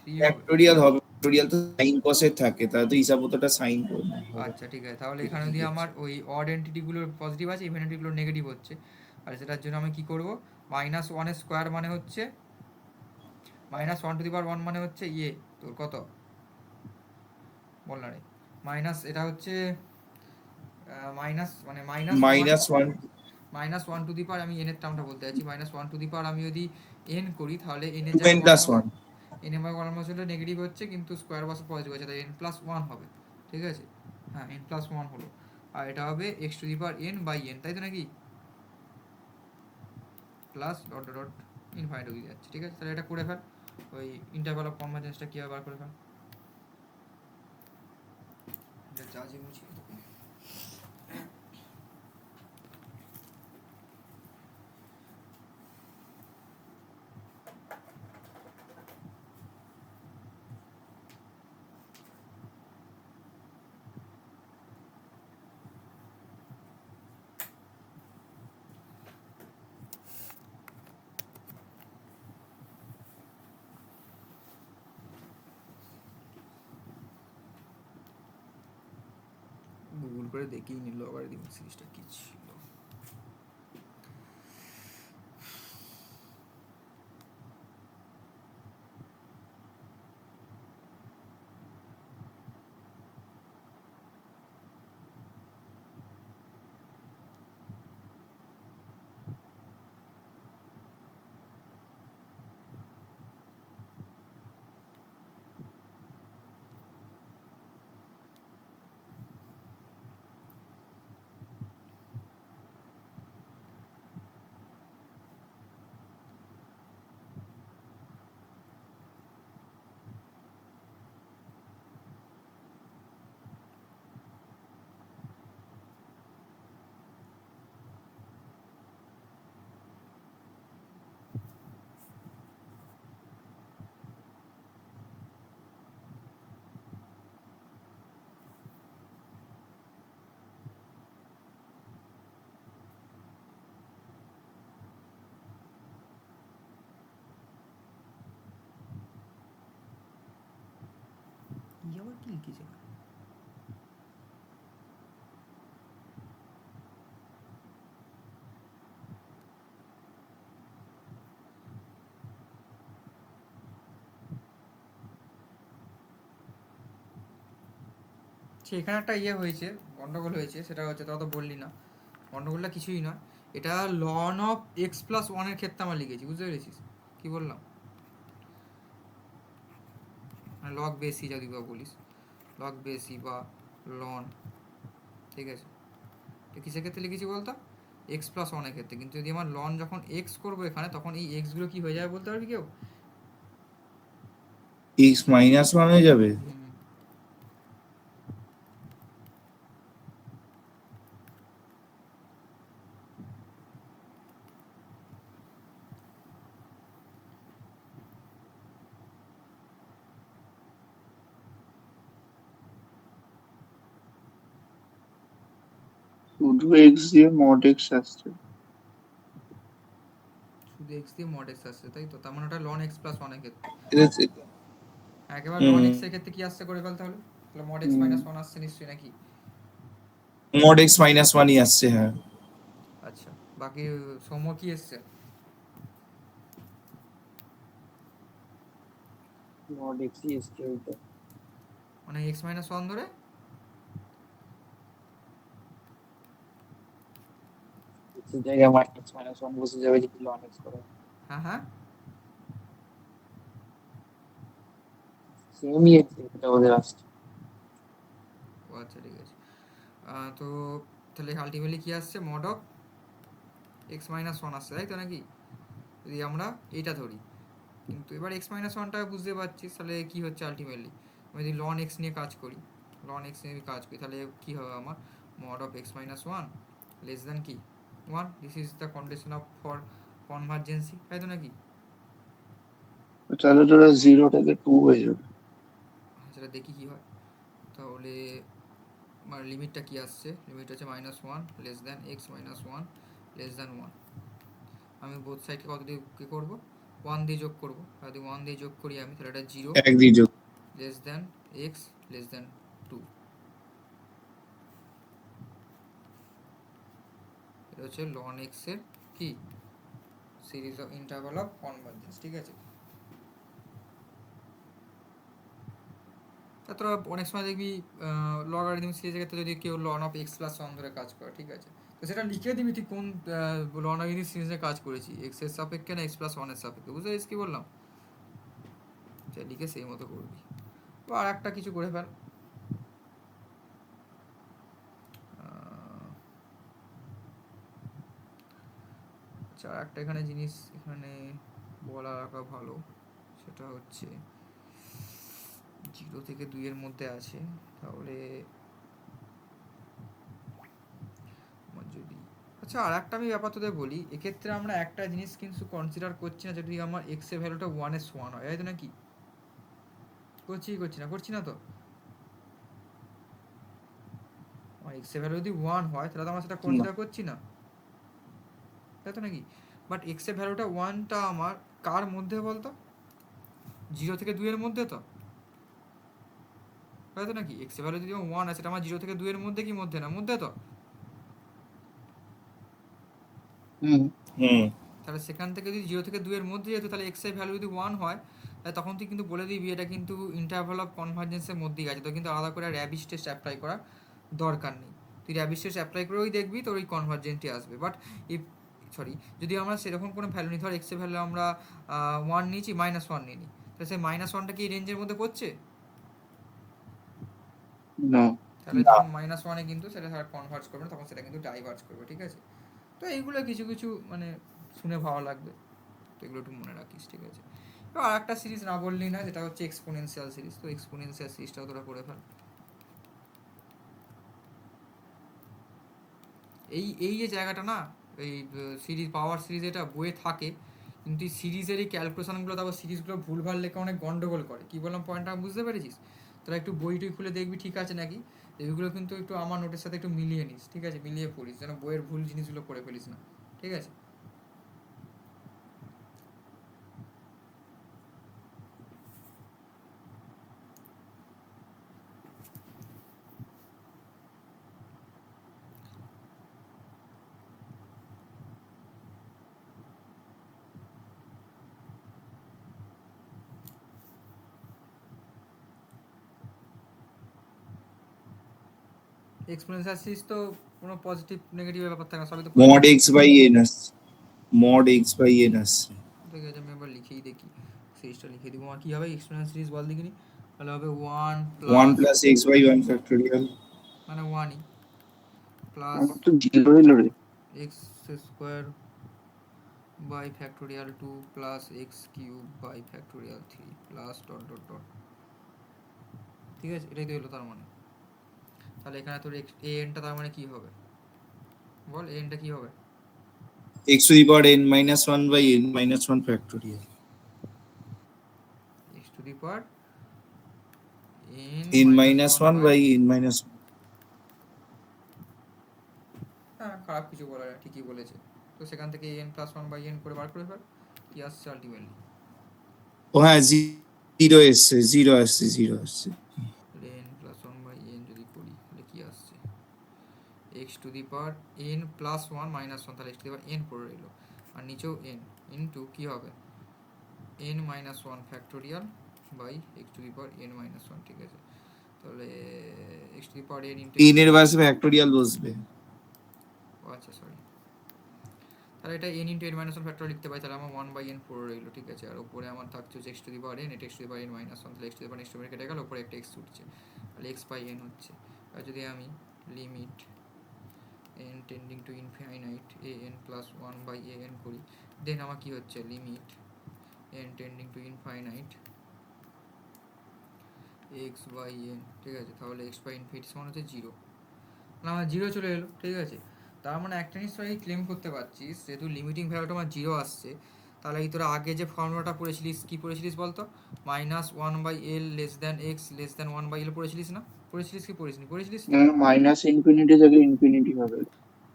থ্রি হবে, ফ্যাক্টোরিয়াল হবে, ফ্যাক্টোরিয়াল তো সাইন কসের থাকে, তাহলে তো হিসাব মতোটা সাইন করবে। আচ্ছা ঠিক আছে, তাহলে এখানে যদি আমার ওই অড এন্টিটিগুলোর পজিটিভ আছে, ইভেন এন্টিটিগুলো নেগেটিভ হচ্ছে, আর সেটার জন্য আমি কী করবো, মাইনাস ওয়ানের স্কোয়ার মানে হচ্ছে minus one to the power one মানে হচ্ছে ইয়ে তোর কত বল না রে, মাইনাস এটা হচ্ছে মাইনাস মানে minus one minus one to the power, আমি এনের টার্মটা বলতে চাইছি, minus one to the power আমি যদি এন করি, তাহলে এনের to n plus one, n এর ওয়ান হলে নেগেটিভ হচ্ছে, কিন্তু স্কোয়ার বসে পজিটিভ আছে, তাই এন প্লাস ওয়ান হবে, ঠিক আছে, হ্যাঁ এন প্লাস ওয়ান হলো, আর এটা হবে x to the power n by n, তাই তো নাকি, plus dot dot dot infinite হয়ে যাচ্ছে, ঠিক আছে, তাহলে এটা করে ফেল, ওই ইন্টারভাল অফ কনভার্জেন্সটা কীভাবে বার করে ফেল, এটা চার্জে মুছিয়ে দেবো। গুগল করে দেখেই নিল লগারিদম সিরিজটা কি ছিল। কি লিখেছে? সে এখানে একটা ইয়ে হয়েছে, গন্ডগোল হয়েছে, সেটা হচ্ছে তোরা তো বললি না। গন্ডগোলটা কিছুই না, এটা লন অফ এক্স প্লাস ওয়ানের ক্ষেত্রে আমরা লিখেছি, বুঝতে পেরেছিস কি বললাম? মানে লগ বেসি যদি বা বলিস, লগ বেসি বা লন, ঠিক আছে? তো কিসের ক্ষেত্রে লিখেছি বলতো? এক্স প্লাস ওয়ানের ক্ষেত্রে। কিন্তু যদি আমার লন যখন এক্স করবো এখানে, তখন এই এক্সগুলো কি হয়ে যাবে বলতে পারবি কেউ? x-1 হয়ে যাবে। হুম, শুধু এক্স দিয়ে মড এক্স আসছে। শুধু এক্স দিয়ে মড এক্স আসছে, তাই তো? তার মানে ওটা লন এক্স প্লাস ওয়ানের ক্ষেত্রে। এটা- একেবারে লন হুম, এক্স এর ক্ষেত্রে কি আসছে করে ফেল তাহলে। তাহলে মড এক্স হুম, মাইনাস ওয়ান আসছে নিশ্চয়ই, নাকি? mod x-1ই আসছে, হ্যাঁ। আচ্ছা, বাকি সৌম্য কি এসছে? মড এক্স এসছে ওইটা। মানে এক্স মাইনাস ওয়ান ধরে এক্স এর জায়গায় মাইনাস মাইনাস ওয়ান বসে যাবে যদি লন এক্স করে। হ্যাঁ হ্যাঁ। সেমই এক্স এটা ওদের আসছে। ও আচ্ছা, ঠিক আছে। তো তাহলে আলটিমেটলি কি আসছে? Mod of x minus one আসছে, তাই তো নাকি? যদি আমরা এইটা ধরি, কিন্তু এবার এক্স মাইনাস ওয়ানটা বুঝতে পারছিস তাহলে কি হচ্ছে আলটিমেটলি। আমি যদি লন এক্স নিয়ে কাজ করি, লন এক্স নিয়ে কাজ করি, তাহলে কী হবে আমার? Mod of x minus one less than কি? One. This is the condition of for convergency, তাই তো নাকি? তাহলে তোরা 0 থেকে 2 হয়ে যাবে। সেটা দেখি কি হয়। তাহলে আমার লিমিটটা কি আসছে? লিমিট হচ্ছে minus one less than x minus one less than one. আমি বোথ সাইডকে কত দিয়ে কী করবো? ওয়ান দিয়ে যোগ করবো। যদি ওয়ান দিয়ে যোগ করি আমি, তাহলে এটা জিরো এক দিয়ে যোগ। Less than x less than two. এটা হচ্ছে লন এক্স এর কি series of interval of convergence, ঠিক আছে? তা তোরা অনেক সময় দেখবি লগারিদম সিরিজের ক্ষেত্রে যদি কেউ ln of x plus one ধরে কাজ করে, ঠিক আছে? তো সেটা লিখে দিবি তুই কোন লগারিদম সিরিজে কাজ করেছি, এক্স এর সাপেক্ষে না এক্স প্লাস ওয়ানের সাপেক্ষে, বুঝতে পেরেছিস কি বললাম? সেটা লিখে সেই মতো করবি। তো আর একটা কিছু করে ফেল। আচ্ছা, আর একটা এখানে জিনিস এখানে বলা রাখা ভালো, সেটা হচ্ছে জিরো থেকে দুইয়ের মধ্যে আছে, তাহলে আমার যদি, আচ্ছা আর একটা আমি ব্যাপার তোদের বলি, এক্ষেত্রে আমরা একটা জিনিস কিন্তু কনসিডার করছি না, যদি আমার এক্স এর ভ্যালুটা ওয়ানের সমান হয়, তাই তো নাকি? করছি না তো? আমার এক্স এর ভ্যালু যদি ওয়ান হয় তাহলে তো আমরা সেটা না, কনসিডার করছি না, তাই তো নাকি? বাট এক্স এর ভ্যালুটা ওয়ানটা আমার কার মধ্যে বলতো? জিরো থেকে দুইয়ের মধ্যে তো, তাই তো নাকি? এক্স এর ভ্যালু যদি ওয়ান আছে, সেটা আমার জিরো থেকে দুইয়ের মধ্যে কি মধ্যে না মধ্যে তো? হুম, হুম, তাহলে সেখান থেকে যদি জিরো থেকে দুইয়ের মধ্যে যেত, তাহলে এক্স এর ভ্যালু যদি ওয়ান হয়, তাহলে তখন তুই কিন্তু বলে দিবি এটা কিন্তু ইন্টারভাল অফ কনভার্জেন্সের মধ্যেই আছে, তো কিন্তু আলাদা করে র্যাবিস টেস্ট অ্যাপ্লাই করা দরকার নেই। তুই র্যাবিস টেস্ট অ্যাপ্লাই করেই দেখবি তোর ওই কনভার্জেন্টই আসবে। বাট ইফ, সরি, যদি আমরা সেরকম কোনো ভ্যালু নিই, ধর এক্স এর ভ্যালু আমরা ওয়ান নিয়েছি, মাইনাস ওয়ান নিয়ে নিই, তাহলে সেই মাইনাস ওয়ানটা কি রেঞ্জের মধ্যে পড়ছে? না, তাহলে না। তখন মাইনাস ওয়ানে কিন্তু সেটা কনভার্জ করবে না, তখন সেটা কিন্তু ডাইভার্জ করবে, ঠিক আছে? তো এইগুলো কিছু কিছু মানে শুনে ভালো লাগবে, তো এগুলো একটু মনে রাখিস, ঠিক আছে? এবার আর একটা সিরিজ না বললেই না, যেটা হচ্ছে এক্সপোনেনশিয়াল সিরিজ। তো এক্সপোনেনশিয়াল সিরিজটাও তোরা করে ফেল। এই যে জায়গাটা না, এই সিরিজ পাওয়ার সিরিজ এটা বইয়ে থাকে, কিন্তু এই সিরিজের এই ক্যালকুলেশনগুলো, তারপর সিরিজগুলো ভুলভাল লেখা অনেক গন্ডগোল করে। কি বললাম পয়েন্টটা বুঝতে পেরেছিস? তোরা একটু বইটই খুলে দেখবি ঠিক আছে নাকি। এইগুলো কিন্তু একটু আমার নোটের সাথে একটু মিলিয়ে নিস, ঠিক আছে? মিলিয়ে পড়িস, যেন বইয়ের ভুল জিনিসগুলো করে ফেলিস না, ঠিক আছে? এক্সপোনেনশিয়াল সিরিজ তো কোনো পজিটিভ নেগেটিভ ব্যাপার থাকে না, সবই তো mod x by n আসছে, mod x by n আসছে। ঠিক আছে, আমি এবার লিখেই দেখি, সিরিজটা লিখে দিব। আর কি হবে এক্সপোনেনশিয়াল সিরিজ বল দেখিনি? তাহলে হবে 1 1 plus plus x by 1 factorial মানে 1ই প্লাস আমার তো জিরো এলো রে। X square by factorial 2 plus x cube by factorial 3 plus dot dot dot. ঠিক আছে, এটাই তো হলো তার মানে। তাহলে এখানে তোর এ এনটা তার মানে কি হবে বল, এ এনটা কি হবে? x to the power n minus 1 by n minus 1 factorial x to the power n minus 1 by n minus 1। হ্যাঁ, খারাপ কিছু বলে না, ঠিকই বলেছে। তো সেখান থেকে এন প্লাস 1 বাই এন করে বার করে ফেল, কি আসছে আলটিমেটলি? ও হ্যাঁ, 0 এসছে, 0 আসছে, 0 আসছে। এন প্লাস 1 বাই এন যদি করি তাহলে কি আসছে? X to the power n plus 1 minus 1, তাহলে x to the power n পড়ে রইলো, আর নিচেও এন ইন্টু কি হবে n minus 1 factorial by x to the power n minus 1। ঠিক আছে, তাহলে x to the power n into n এর পাশে ফ্যাক্টোরিয়াল বসবে। আচ্ছা সরি, তাহলে এটা n into n minus 1 factor লিখতে পারি, তাহলে আমার 1 বাই এন পড়ে রইলো। ঠিক আছে, আর উপরে আমার থাকছে হচ্ছে x to the power n, এটা x to the power n minus 1, তাহলে x to the power next কেটে গেল, উপরে একটা এক্স উঠছে, তাহলে এক্স বাই এন হচ্ছে। আর যদি আমি limit n tending to infinite a n plus 1 by a n করি, দেন আমার কি হচ্ছে limit n tending to infinite x by n. ঠিক আছে, তাহলে এক্স বাই ইনফিনিটি সমান হচ্ছে 0, আমার 0 চলে এলো। ঠিক আছে, তার মানে একটা জিনিস তোরা ক্লেম করতে পারছিস, যেহেতু লিমিটিং ভ্যালুটা আমার 0 আসছে, তাহলে এই তোরা আগে যে ফর্মুলাটা পড়েছিলিস কি পড়েছিলিস বলতো? Minus 1 by l less than x less than 1 by l পড়েছিলিস না? পড়েছিলিস কি পড়িসনি? পড়েছিলিস তো? মাইনাস ইনফিনিটি থেকে ইনফিনিটি হবে।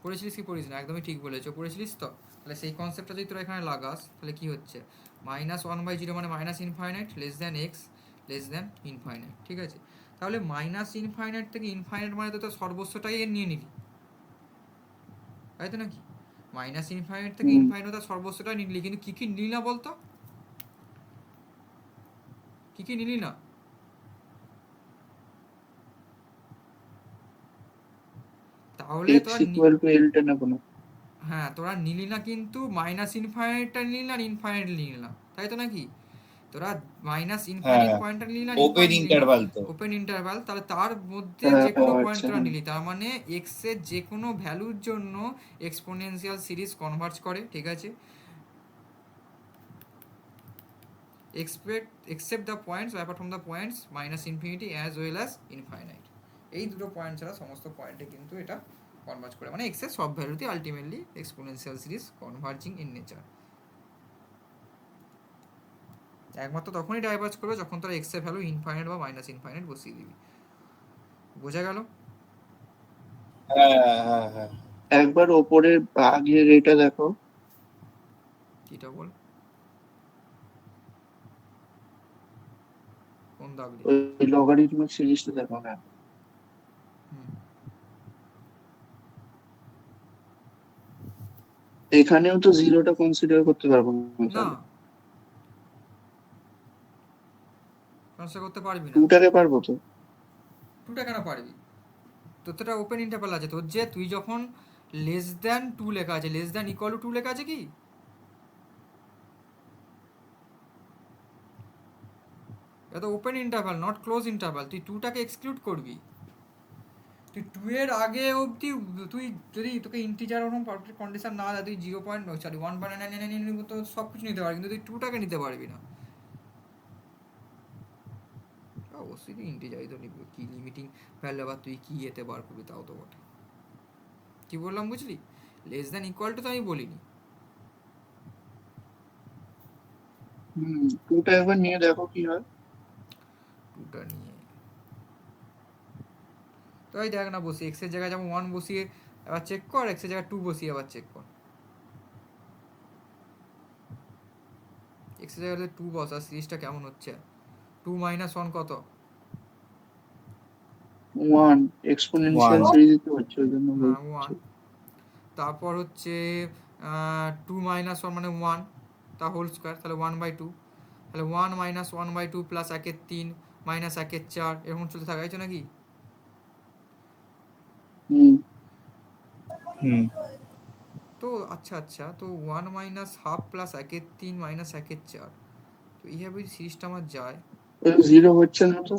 পড়েছিলিস কি পড়িস না? একদমই ঠিক বলেছো, পড়েছিলিস তো। তাহলে সেই কনসেপ্টটা যদি তোরা এখানে লাগাস তাহলে কি হচ্ছে, মাইনাস 1 বাই 0 মানে minus infinite less than x less than infinite. ঠিক আছে, তাহলে মাইনাস ইনফাইনাইট থেকে ইনফাইনাইট মানে তো তোর সর্বস্বটাই এর নিয়ে নিলি, তাই তো নাকি? মাইনাস ইনফাইনাইট থেকে ইনফাইনাইট তার সর্বস্বটা নিলি, কিন্তু কি কি নিলি না বলতো? কি কি নিলি না? তাহলে এক্স ইকুয়াল টু এল টা নেবো না। হ্যাঁ, তোরা নিলি না কিন্তু মাইনাস ইনফাইনাইটটা নিলি না আর ইনফাইনাইট নিলি না, তাই তো নাকি? তোরা মাইনাস ইনফাইনাইট হ্যাঁ, পয়েন্টটা নিলি না, ওপেন ইনফাইনাইট নিলি না, ইন্টারভাল তো। ওপেন ইন্টারভাল, তাহলে তার মধ্যে হ্যাঁ, যে কোনো ও পয়েন্ট আচ্ছা। তোরা নিলি, তার মানে এক্স এর যে কোনো ভ্যালুর জন্য এক্সপোনেনশিয়াল সিরিজ কনভার্জ করে। ঠিক আছে, except the points apart from the points minus infinity as well as infinite, এই দুটো পয়েন্ট ছাড়া সমস্ত পয়েন্টে কিন্তু এটা কনভার্জ করে, মানে এক্স এর সব ভ্যালুতে ultimately exponential series converging in nature. একমাত্র তখনই ডাইভার্জ করবে যখন তোরা এক্স এর ভ্যালু ইনফাইনাইট বা মাইনাস ইনফাইনাইট বসিয়ে দিবি। বোঝা গেল? হ্যাঁ হ্যাঁ হ্যাঁ, একবার ওপরের আগের এটা দেখো, কিটা বল, কোন দাগ রে? ওই লগারিথমিক সিরিজটা দেখো না। হুম, এখানেও তো জিরোটা কনসিডার করতে পারবো না না তাহলে। কনসিডার করতে পারবি না। টুটাকে পারবো তো? টুটা কেন পারবি? তোর তো একটা ওপেন ইন্টারভাল আছে, তোর যে তুই যখন লেস দ্যান 2 লেখা আছে, লেস দ্যান ইকুয়াল টু 2 লেখা আছে কি? এটা তো open interval not close interval, তুই 2টাকে এক্সক্লুড করবি। তুই 2 এর আগে অবধি তুই যদি তোকে ইন্টিজার ওরকম পারফেক্ট কন্ডিশন না দেয়, তুই 1.999 তো সব কিছু নিতে পারবি, কিন্তু তুই 2টাকে নিতে পারবি না। অবশ্যই তুই ইন্টিজারই তো নিবি, কি লিমিটিং ভ্যালু আবার তুই কি এতে বার করবি তাও তো বটে। কি বললাম বুঝলি? লেস দ্যান ইকুয়াল টু তো আমি বলিনি। টুটা একবার নিয়ে দেখো কি হয়। 2টা নিয়ে তো এই দেখ না, বসি এক্স এর জায়গায় যেমন 1 বসিয়ে এবার চেক কর, এক্স এর জায়গায় 2 বসিয়ে আবার চেক কর। এক্স এর জায়গায় 2 বসা, সিরিজটা কেমন হচ্ছে? 2 মাইনাস 1 কত? 1 এক্সপোনেনশিয়াল 1 সিরিজ তো হচ্ছে, ওই জন্য হ্যাঁ বলছি। 1, তারপর হচ্ছে 2 মাইনাস 1 মানে 1, তা হোল স্কোয়ার, তাহলে 1/2, তাহলে 1 মাইনাস 1/2 প্লাস 1/3 মাইনাস 1/4 এরকম চলতে থাকে, তাই তো নাকি? হুম হুম তো আচ্ছা তো 1 মাইনাস হাফ প্লাস 1/3 মাইনাস 1/4, তো এইভাবে যদি সিরিজটা আমার যায়, জিরো হচ্ছে না তো,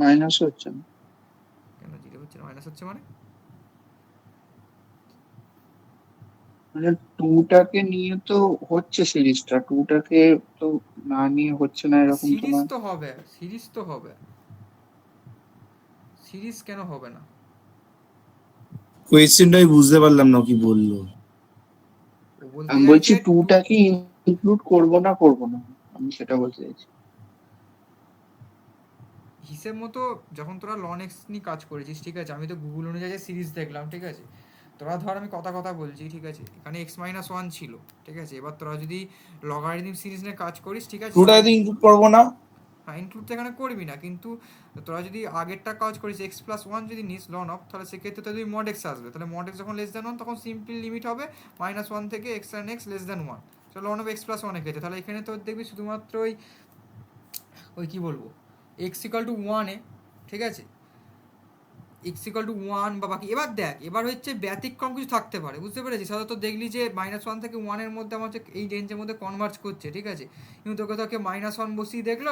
মাইনাস হচ্ছে না। কেন জিরো হচ্ছে না, মাইনাস হচ্ছে মানে? মানে টুটাকে নিয়ে তো হচ্ছে সিরিজটা, টুটাকে তো না নিয়ে হচ্ছে না এরকম তো সিরিজ নয়। তো হবে, সিরিজ তো হবে, সিরিজ কেন হবে না? কোয়েশ্চেনটা আমি বুঝতে পারলাম না ও কি বললো। ও বলতে আমি বলছি চাইছে টু, টুটাকে ইনক্লুড করবো না, আমি সেটা বলতে চাইছি। হিসেব মতো যখন তোরা লন এক্স নিয়ে কাজ করেছিস, ঠিক আছে, আমি তো গুগল অনুযায়ী সিরিজ দেখলাম, ঠিক আছে, তোরা ধর আমি কথা বলছি, ঠিক আছে, এখানে এক্স মাইনাস ওয়ান ছিল, ঠিক আছে, এবার তোরা যদি লগারিদম সিরিজ নিয়ে কাজ করিস, ঠিক আছে, টুটা তাহলে যদি ইনক্লুড করবো না? হ্যাঁ ইনক্লুড তো এখানে করবি না, কিন্তু তোরা যদি আগেরটা কাজ করিস এক্স প্লাস ওয়ান যদি নিস লন অফ, তাহলে সেক্ষেত্রে তো যদি মড এক্স আসবে, তাহলে মড এক্স যখন লেস দ্যান ওয়ান তখন সিম্পল লিমিট হবে মাইনাস ওয়ান থেকে x and x less than one, চলো লন অফ এক্স প্লাস ওয়ানের ক্ষেত্রে, তাহলে এখানে তো দেখবি শুধুমাত্র ওই ওই কী বলবো, এক্স ইকাল টু ওয়ানে, ঠিক আছে, এক্স ইকাল টু ওয়ান বা বাকি, এবার দেখ এবার হচ্ছে ব্যতিক্রম কিছু থাকতে পারে, বুঝতে পেরেছিস, সাধারণত দেখলি যে মাইনাস ওয়ান থেকে ওয়ানের মধ্যে আমার হচ্ছে এই রেঞ্জের মধ্যে কনভার্জ করছে, ঠিক আছে, কিন্তু তোকে মাইনাস ওয়ান বসিয়ে দেখলো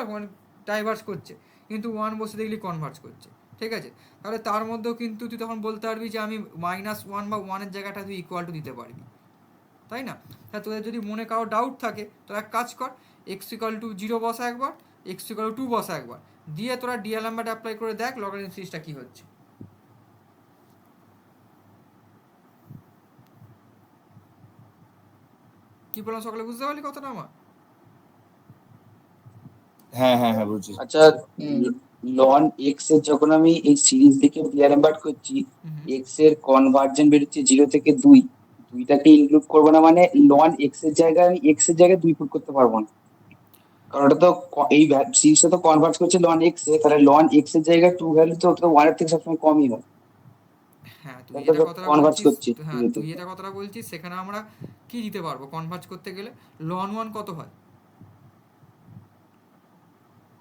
ডাইভার্স করছে, কিন্তু ওয়ান বসে দেখলি কনভার্জ করছে, ঠিক আছে, তাহলে তার মধ্যেও কিন্তু তুই তখন বলতে পারবি যে আমি মাইনাস ওয়ান বা ওয়ানের জায়গাটা তুই ইকুয়াল টু দিতে পারবি, তাই না? তা তোদের যদি মনে কারো ডাউট থাকে তোরা এক কাজ কর, এক্স ইকাল টু জিরো বসা একবার, এক্স ইকাল টু টু বসা একবার, দিয়ে তোরা ডিএল নাম্বারটা অ্যাপ্লাই করে দেখ লগারিদম সিরিজটা কী হচ্ছে। কি বললাম সকালে, বুঝতে পারলি কথাটা আমার? হ্যাঁ হ্যাঁ হ্যাঁ বুঝছি। আচ্ছা, হুম লন এক্স এর যখন আমি এই সিরিজ দিকে ডিআরএমবার্ট করছি, হুম এক্স এর কনভার্জেন্ট বেরোচ্ছে 0 থেকে 2, দুইটাকে ইনক্লুড করবো না, মানে লন এক্স এর জায়গায় আমি এক্স এর জায়গায় 2 পুট করতে পারবো না, কারণ ওটা তো এই সিরিজটা তো কনভার্ট করছে লন এক্স এ, তাহলে লন এক্স এর জায়গায় 2 ভ্যালু তো ওটা 1 এর থেকে সবসময় কমই হয়, হ্যাঁ তুই তাহলে এটা তো কথাটা কনভার্ট বলছিস, করছে হ্যাঁ তুই এটা কথাটা বলছিস, সেখানে আমরা কি দিতে পারবো কনভার্জ করতে গেলে? লন ওয়ান কত হয়?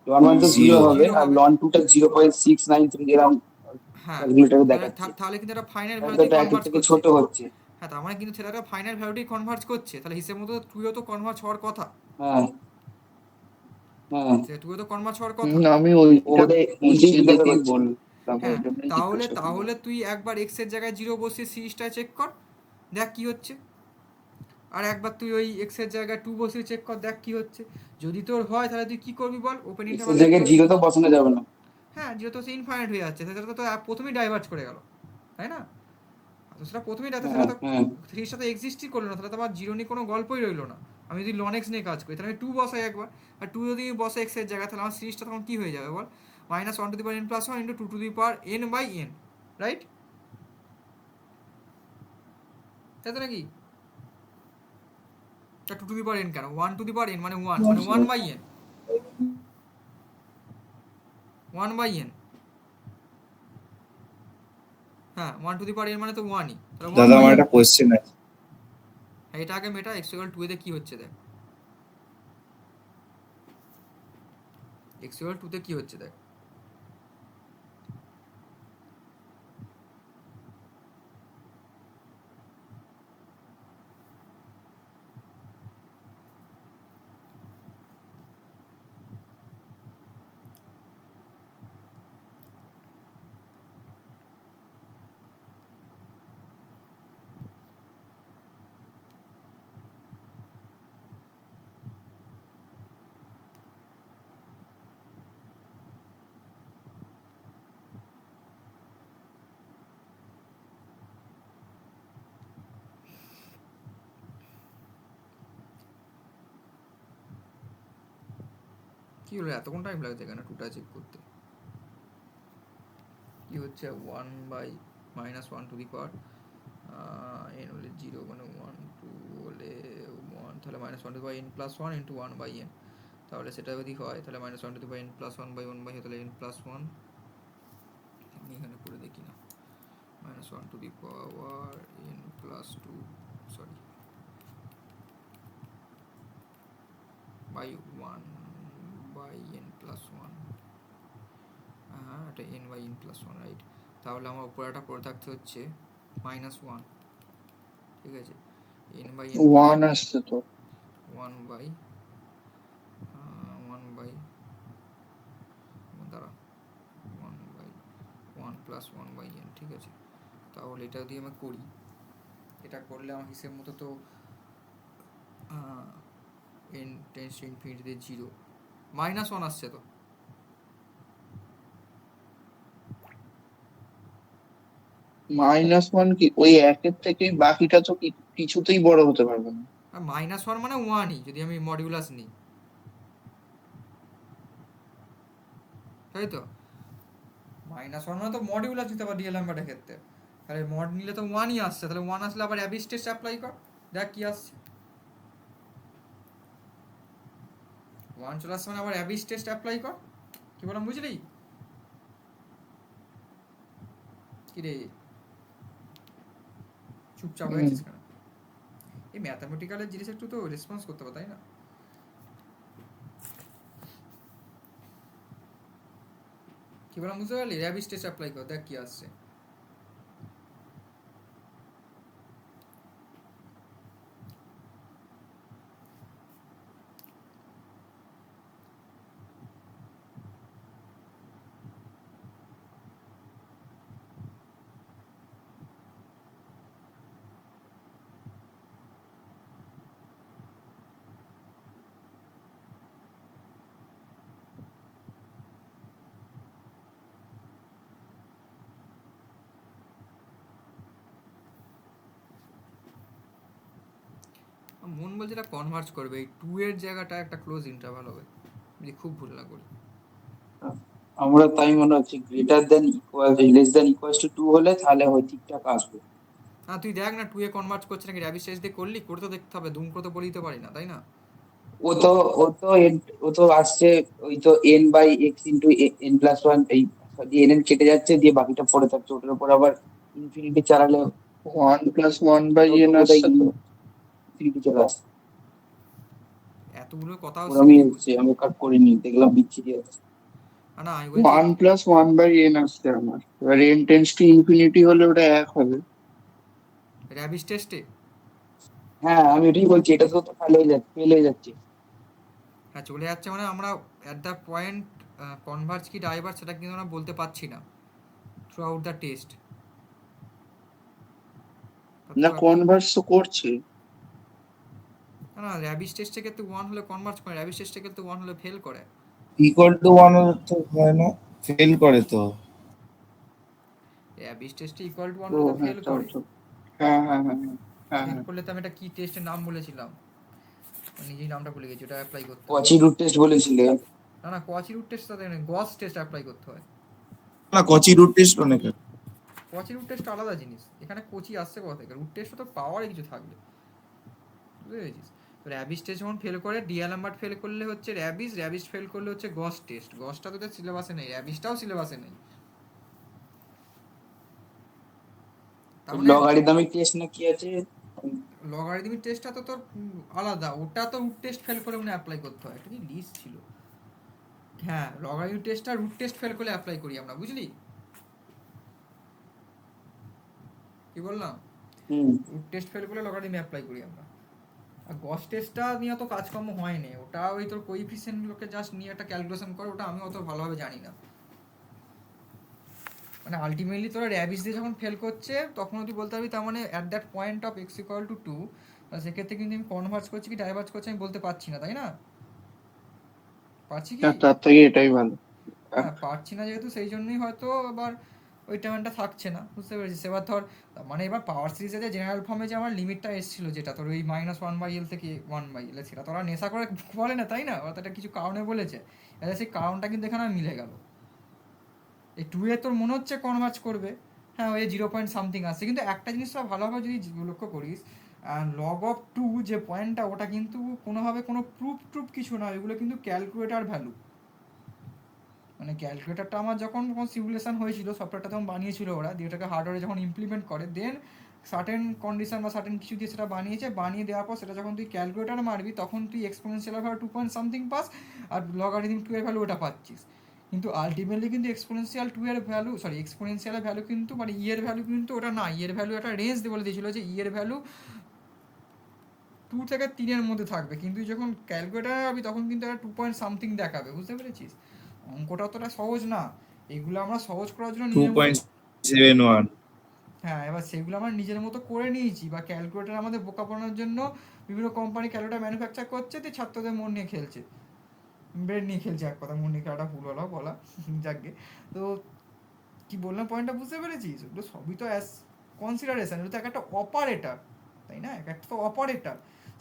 লন ওয়ান তো 0 জিরো। হবে, জিরো আর হবে, লন 2 টা 0.693 যেরকম হ্যাঁ, ক্যালকুলেটরে তাহলে দেখাচ্ছে, তাহলে কিন্তু এটা ফাইনাল তাহলে তো ভ্যালুতেই এটা একের কনভার্জ থেকে করছে, ছোট হচ্ছে। হ্যাঁ তার মানে কিন্তু সেটা ফাইনাল ভ্যালুতেই কনভার্জ করছে, তাহলে হিসেব মতো তুইও তো কনভার্জ হওয়ার কথা, হ্যাঁ হ্যাঁ, সে তুইও তো কনভার্জ হওয়ার কথা। হুম, আমি ওইটা ওদের এইটাই বুঝছি জিজ্ঞাসা দেখেই করছে। বললাম, ওই হ্যাঁ জন্যই তাহলে জিজ্ঞাসা করলাম। তাহলে তুই একবার এক্স এর জায়গায় জিরো বসিয়ে সিরিজটা চেক কর, দেখ কি হচ্ছে, আর একবার তুই ওই এক্স এর জায়গায় টু বসিয়ে চেক কর, দেখ কি হচ্ছে, যদি তোর হয় তাহলে তুই কি করবি বল, ওপেন এক্স এর ইন্টারভালে জায়গায় ক্লোজ, 0 তো বসানো যাবে না। হ্যাঁ যেহেতু সে ইনফাইনাইট হয়ে যাচ্ছে সেটা তো প্রথমেই ডাইভার্জ করে গেল, তাই না? তো সেটা প্রথমেই সেটা হ্যাঁ তো হ্যাঁ, থ্রির সাথে এক্সিস্টই করলো না, তাহলে তো আমার জিরো নিয়ে কোনো গল্পই রইলো না। আমি যদি লন এক্স নিয়ে কাজ করি তাহলে আমি টু বসাই একবার, আর টু যদি বসে এক্স এর জায়গায়, তাহলে আমার সিরিজটা তখন কী হয়ে যাবে বল, minus one to the power n plus one into two to the power n by n, right? তাই তো নাকি? Two to the power n কেন, one to the power n মানে ওয়ান, মানে one by n, one by n, হ্যাঁ one to the power n মানে তো ওয়ানই, তাহলে ওয়ান দাদা বাই আমার এন। একটা কোয়েশ্চেন আছে। হ্যাঁ এটা আগে মেটা, এক্স ইকুয়াল টু এতে কী হচ্ছে দেখ, এক্স ইকুয়াল টুতে কী হচ্ছে দেখ, কী হলো এতক্ষণ টাইম লাগছে কেন টুটা চেক করতে, কি হচ্ছে one by minus one to the power n হলে জিরো মানে ওয়ান, টু হলে ওয়ান, তাহলে minus one to the power n plus one into one by n, তাহলে সেটা যদি হয় তাহলে minus one to the power n plus one by তাহলে এন প্লাস ওয়ান, আমি এখানে করে দেখি না, minus one to the power n plus two, sorry by one by n plus one, হ্যাঁ এটা n by n plus one, right? তাহলে আমার উপরেটা পড়ে থাকতে হচ্ছে -1, ঠিক আছে, n বাই n প্লাস 1 আসছে তো। 1 বাই 1 বাই দাঁড়া 1 বাই 1 প্লাস 1 বাই n, ঠিক আছে। তাহলে এটা যদি আমি করি, এটা করলে আমার হিসেব মতো তো n টেন্স টু ইনফিনিটিতে 0 -1 আসছে তো। -1 কি ওই একের থেকে বাকিটা তো কিছুতেই বড় হতে পারবে না। আর -1 মানে 1ই যদি আমি মডিউলাস নিই, তাই তো। -1 মানে তো মডিউলাস নিতে পারি ডিএল নাম্বারের ক্ষেত্রে, তাহলে মড নিলে তো 1ই আসছে, তাহলে 1 আসলে আবার অ্যাবিস টেস্ট অ্যাপ্লাই কর, দেখ কি আসছে। 1 চলে আসছে মানে আবার অ্যাবিস টেস্ট অ্যাপ্লাই কর, কি বললাম বুঝলি? কি রে, চুপচাপ হুম। হয়েছিস কেন? এই ম্যাথামেটিক্যালের জিনিস একটু তো রেসপন্স করতে হবে, তাই না? কি বললাম বুঝতে পারলি? অ্যাবিস টেস্ট অ্যাপ্লাই কর, দেখ কি আসছে। মন বলছে এটা কনভার্জ করবে, এই 2 এর জায়গাটা একটা ক্লোজ ইন্টারভাল হবে, যদি খুব ভুল না করি। আমরা তাই মনে হচ্ছে greater than equal less than equals to 2 হলে তাহলে হয় ঠিকঠাক আসবে। হ্যাঁ তুই দেখ না 2 এ কনভার্জ করছে নাকি, অ্যাবিস টেস্ট দিয়ে করলি, করে তো দেখতে হবে, দুম করে তো বলে দিতে পারি না, তাই না? ও তো ও তো আসছে ওই তো n by x into n plus one, এই n কেটে যাচ্ছে দিয়ে বাকিটা পড়ে থাকছে, ওটার উপর আবার ইনফিনিটি চালালে 1 + 1 বাই ওটাও তো n বোধহয় আসছে তো। ইনফিনিটি চলে আসছে। এতগুলো কথা হচ্ছে ওরমই কি হচ্ছে, আমি কাট করিনি, দেখলাম বিচ্ছিরি আছে। না আমি বলছি 1 + 1 বাই n আসছে আমার, এবার n টেন্স টু ইনফিনিটি হলে ওটা 1 হবে। অ্যাবিস টেস্টে। হ্যাঁ আমি ওটাই বলছি, এটা তো ফেল হয়ে যাচ্ছে, ফেল হয়ে যাচ্ছে। হ্যাঁ চলে যাচ্ছে মানে আমরা অ্যাট দ্য পয়েন্ট কনভার্জ কি ডাইভার্জ সেটা কিন্তু আমরা বলতে পারছি না থ্রু আউট দ্য টেস্ট। না, কনভার্স তো করছে। না না র্যাবিস টেস্টের ক্ষেত্রে 1 হলে কনভার্জ করে, র্যাবিস টেস্টের ক্ষেত্রে 1 হলে ফেল করে। ইকুয়াল টু 1 তো হয় না, ফেল করে তো। র্যাবিস টেস্টে ইকুয়াল টু 1 ও হলে তো হ্যাঁ, ফেল চল করে। চল। হ্যাঁ হ্যাঁ হ্যাঁ হ্যাঁ হ্যাঁ ফেল হ্যাঁ। করলে তো আমি একটা কি টেস্টের নাম বলেছিলাম, নিজেই নামটা ভুলে গেছি, ওটা অ্যাপ্লাই করতে হয়। কচি রুট টেস্ট বলেছিলে। না না কোয়াচি রুট টেস্ট তাদের গস টেস্ট অ্যাপ্লাই করতে হয়। না, কচি রুট টেস্ট অনেক। কোয়াচি রুট টেস্ট আলাদা জিনিস, এখানে কোচি আসছে কোথা থেকে, রুট টেস্ট তো পাওয়ারই কিছু থাকবে, বুঝতে পেরেছিস? তো র্যাবিস টেস্ট যখন ফেল করে, ডিএল নাম্বার ফেল করলে হচ্ছে র্যাবিস, র্যাবিস ফেল করলে হচ্ছে গস টেস্ট, গসটা তো সিলেবাসে নেই, র্যাবিসটাও সিলেবাসে নেই। তার মানে লগারিদমিক টেস্ট না কি আছে? লগারিদমিক টেস্টটা তো তোর আলাদা, ওটা তো রুট টেস্ট ফেল করে মানে অ্যাপ্লাই করতে হয়, একটা কি লিস্ট ছিল। হ্যাঁ লগারিদমিক টেস্টটা রুট টেস্ট ফেল করলে অ্যাপ্লাই করি আমরা, বুঝলি কি বললাম? হুম। রুট টেস্ট ফেল করলে লগারিদম অ্যাপ্লাই করি আমরা। আর গস টেস্টটা নিয়ে অত কাজকর্ম হয়নি, ওটা ওই তোর কোইফিসিয়েন্টগুলোকে জাস্ট নিয়ে একটা ক্যালকুলেশন করে, ওটা আমি অত ভালোভাবে জানি না। মানে আলটিমেটলি তোরা র্যাবিস দিয়ে যখন ফেল করছে তখন তুই বলতে পারবি তার মানে at that point of x equal to 2, সেক্ষেত্রে কিন্তু আমি কনভার্জ করছি কি ডাইভার্জ করছি আমি বলতে পারছি না, তাই না? পারছি কি? না, তার থেকে এটাই ভালো। হ্যাঁ পারছি না যেহেতু সেই জন্যই হয়তো আবার ওই টাইমটা থাকছে না, বুঝতে পেরেছিস? এবার ধর মানে এবার পাওয়ার সিরিজে যে জেনারেল ফর্মে যে আমার লিমিটটা এসেছিলো যেটা তোর ওই -1/L থেকে 1/L, সেটা তোরা নেশা করে বলে না, তাই না? অর্থাৎ এটা কিছু কারণে বলেছে, এবার সেই কারণটা কিন্তু এখানে মিলে গেল। এই 2 এ তোর মনে হচ্ছে কনভার্জ করবে, হ্যাঁ ওই 0 পয়েন্ট সামথিং আসছে, কিন্তু একটা জিনিসটা ভালোভাবে যদি লক্ষ্য করিস, লগ অফ 2 যে পয়েন্টটা ওটা কিন্তু কোনোভাবে কোনো প্রুফ কিছু না, ওইগুলো কিন্তু ক্যালকুলেটার ভ্যালু। মানে ক্যালকুলেটারটা আমার যখন সিমুলেশন হয়েছিল, সফটওয়্যারটা তখন বানিয়েছিল ওরা, দিয়ে ওটাকে হার্ডওয়্যারে যখন ইমপ্লিমেন্ট করে দেন সার্টেন কন্ডিশন বা সার্টেন কিছু দিয়ে সেটা বানিয়েছে, বানিয়ে দেওয়ার পর সেটা যখন তুই ক্যালকুলেটার মারবি তখন তুই এক্সপোনেনশিয়াল ভ্যালু 2 পয়েন্ট সামথিং পাস, আর লগারিদম 2 এর ভ্যালু ওটা পাচ্ছিস। কিন্তু আলটিমেটলি কিন্তু এক্সপোনেনশিয়াল 2 এর ভ্যালু, সরি এক্সপোনেনশিয়ালের ভ্যালু কিন্তু মানে ই এর ভ্যালু কিন্তু ওটা না, ই এর ভ্যালু একটা রেঞ্জ দিয়ে বলে দিয়েছিল যে ই এর ভ্যালু 2 থেকে 3 এর মধ্যে থাকবে, কিন্তু যখন ক্যালকুলেটার হবে তখন কিন্তু একটা 2 পয়েন্ট সামথিং দেখাবে, বুঝতে পেরেছিস? অঙ্কটা অতটা সহজ না, এগুলো আমরা সহজ করার জন্য টু নিজের মতো, পয়েন্ট সেভেন ওয়ান হ্যাঁ এবার সেগুলো আমরা নিজের মতো করে নিয়েছি, বা ক্যালকুলেটার আমাদের বোকা বানানোর জন্য বিভিন্ন কোম্পানি ক্যালকুলেটার ম্যানুফ্যাকচার করছে, তো ছাত্রদের মন নিয়ে খেলছে, ব্রেন নিয়ে খেলছে, এক কথা মন নিয়ে খেলাটা ভুল হলো বলা, যাকে। তো কি বললাম পয়েন্টটা বুঝতে পেরেছিস? ওগুলো সবই তো অ্যাস কনসিডারেশন, এটা তো এক একটা অপারেটার, তাই না? এক একটা তো অপারেটার,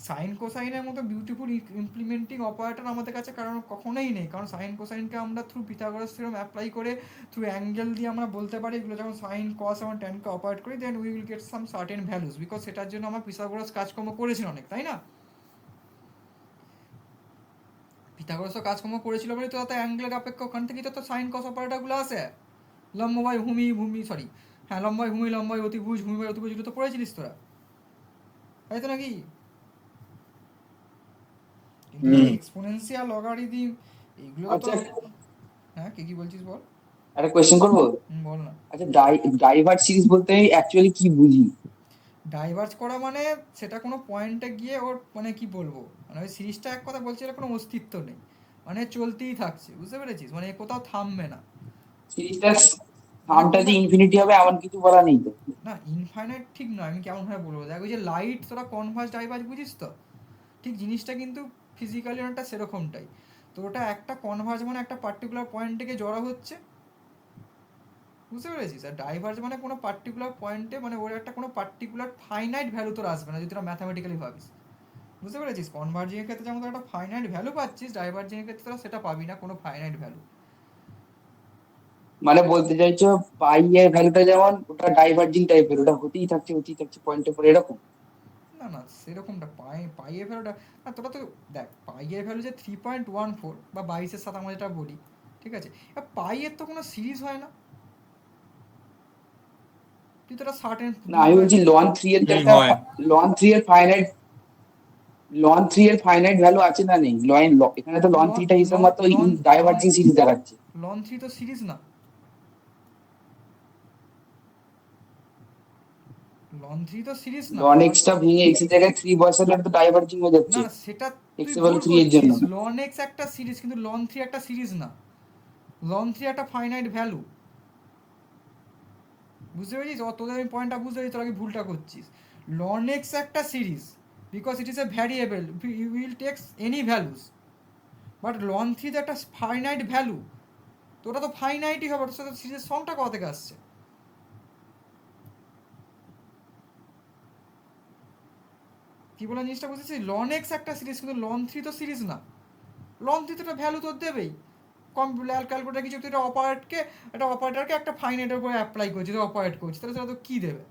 সাইন কোসাইনের মতো বিউটিফুল ইমপ্লিমেন্টিং অপারেটর আমাদের কাছে কারণ কখনোই নেই, কারণ সাইন কোসাইনকে আমরা থ্রু পিথাগোরাস থিওরেম অ্যাপ্লাই করে থ্রু অ্যাঙ্গেল দিয়ে আমরা বলতে পারি এগুলো যখন সাইন কস এবং ট্যানকে অপারেট করি then we will get some certain values, because সেটার জন্য আমরা পিথাগোরাস কাজকর্ম করেছি অনেক, তাই না? পিথাগোরাসও কাজকর্ম করেছিল বলে তো অ্যাঙ্গেলের অপেক্ষা ওখান থেকেই তো সাইন কস অপারেটরগুলো আসে, লম্বাই ভূমি সরি, হ্যাঁ লম্বাই অতিভুজ, ভূমি অতিভুজ, এগুলো তো পড়েছিলিস তোরা, তাই তো নাকি? কিন্তু এক্সপোনেনশিয়াল লগারিদম এগুলো তো, আচ্ছা, হ্যাঁ কি বলছিস বল। একটা কোয়েশ্চেন করবো? বল না। আচ্ছা, ডাইভার্জ সিরিজ বলতে আমি অ্যাকচুয়ালি কি বুঝি? ডাইভার্জ করা মানে সেটা কোনো পয়েন্টে গিয়ে ওর মানে কি বলবো, মানে ওই সিরিজটা এক কথা বলছি এটা কোনো অস্তিত্ব নেই, মানে চলতেই থাকছে, বুঝতে পেরেছিস? মানে কোথাও থামবে না, সিরিজটা মানে নামটা কোনো, যে ইনফিনিটি হবে এমন কিছু বলা নেই তো? না ইনফাইনাইট ঠিক নয়, আমি কেমনভাবে বলবো, দেখ ওই যে লাইট তোরা কনভার্স ডাইভার্জ বুঝিস তো, ঠিক জিনিসটা কিন্তু ফিজিক্যালি অনেকটা সেরকমটাই। তো ওটা একটা কনভার্জ মানে একটা পার্টিকুলার পয়েন্ট থেকে জড়ো হচ্ছে, বুঝতে পেরেছিস? আর ডাইভার্জ মানে কোনো পার্টিকুলার পয়েন্টে মানে ওর একটা কোনো পার্টিকুলার ফাইনাইট ভ্যালু তোর আসবে না যদি তোরা ম্যাথামেটিক্যালি ভাবিস, বুঝতে পেরেছিস? কনভার্জিংয়ের ক্ষেত্রে যেমন তোরা একটা ফাইনাইট ভ্যালু পাচ্ছিস, ডাইভার্জিংয়ের ক্ষেত্রে তোরা সেটা পাবি না কোনো ফাইনাইট ভ্যালু। মানে বলতে চাইছো পাই এর ভ্যালুটা যেমন ওটা ডাইভার্জিং টাইপের, ওটা হতেই থাকছে পয়েন্টের পরে, এরকম? না সেরকমটা পাইয়ের ভ্যালুটা, না তোরা তো দেখ পাইয়ের ভ্যালু যে 3.14 বা 22-এর সাথে আমরা যেটা বলি, ঠিক আছে, এবার পাইয়ের তো কোনো সিরিজ হয় না, তুই তোরা সার্টেন না, আমি বলছি লন থ্রি এর যে একটা হয় লন থ্রি এর ফাইনাইট লন থ্রি এর ফাইনাইট ভ্যালু আছে না নেই? এখানে তো লন থ্রিটা হিসাব মতো লন ডাইভার্জিং সিরিজ দেখাচ্ছে। লন থ্রি তো সিরিজ না, লন থ্রি তো সিরিজ না, লন লন, এক্সটা ভেঙে এক্স এর জায়গায় 3 বসালে তো ডাইভার্জিং হয়ে যাচ্ছে না সেটা এক্স তুই এর ভুল ভ্যালু 3 এর জন্য। করছিস, লন এক্স একটা সিরিজ কিন্তু লন থ্রি একটা সিরিজ না, লন থ্রি একটা ফাইনাইট ভ্যালু, বুঝতে পেরেছিস? তোদের আমি পয়েন্টটা বুঝতে পেরেছি, তোরা কি ভুলটা করছিস। লন এক্স একটা series because it is a variable, you will takes any values, but ln three তো একটা ফাইনাইট ভ্যালু, তো ওটা তো ফাইনাইটই হবে, ওটার সাথে সিরিজের সংটা কোথা থেকে আসছে? কি বলে জিনিসটা বুঝেছিস? লন এক্স একটা সিরিজ কিন্তু লন থ্রি তো সিরিজ না, লন থ্রি তো একটা ভ্যালু তোর দেবেই, ক্যালকুলেটার কিছু তুই একটা অপারেটরকে একটা ফাইনাইটের উপরে অ্যাপ্লাই করছিস, অপারেট করছিস, তাহলে সেটা তো কী দেবে?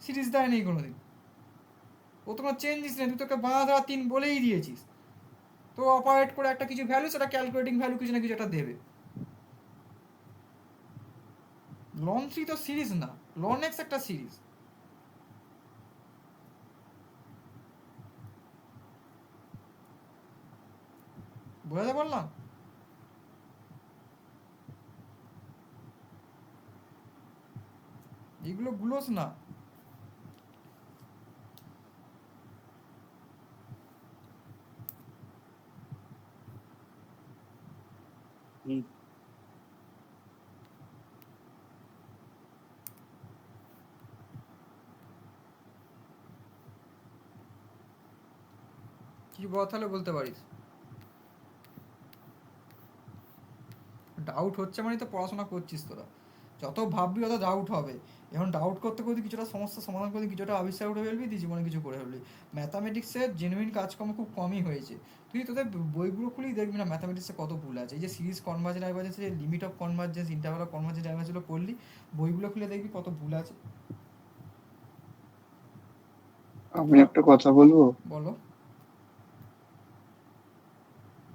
সিরিজ দেয় নেই কোনো দিন, ও তোমার চেঞ্জিস নেই, তুই তোকে বাঁ ধরা 3 বলেই দিয়েছিস, তো অপারেট করে একটা কিছু ভ্যালু, সেটা ক্যালকুলেটিং ভ্যালু কিছু না কিছু একটা দেবে। লন থ্রি তো সিরিজ না, লন এক্স একটা সিরিজ, বোঝাতে পারলাম? এগুলো গুলোস না। হুম। কিছু বল তাহলে বলতে পারিস। ডাউট হচ্ছে মানে তো পড়াশোনা করছিস তোরা, যত ভাববি তত ডাউট হবে, এখন ডাউট করতে করতে কিছুটা সমস্যার সমাধান করতে কিছুটা আবিষ্কার করে ফেলবি, তুই জীবনে কিছু করে ফেলবি। ম্যাথামেটিক্সের জেনুইন কাজকর্ম খুব কমই হয়েছে, তুই তোদের বইগুলো খুলেই দেখবি না ম্যাথামেটিক্সে কত ভুল আছে, এই যে সিরিজ কনভার্জেন্স ডাইভার্জেন্স, যে limit of convergence, interval of convergence ডাইভার্জেন্সগুলো পড়লি, বইগুলো খুলে দেখবি কত ভুল আছে। আমি তোরা একটা কথা বলবো। বলো।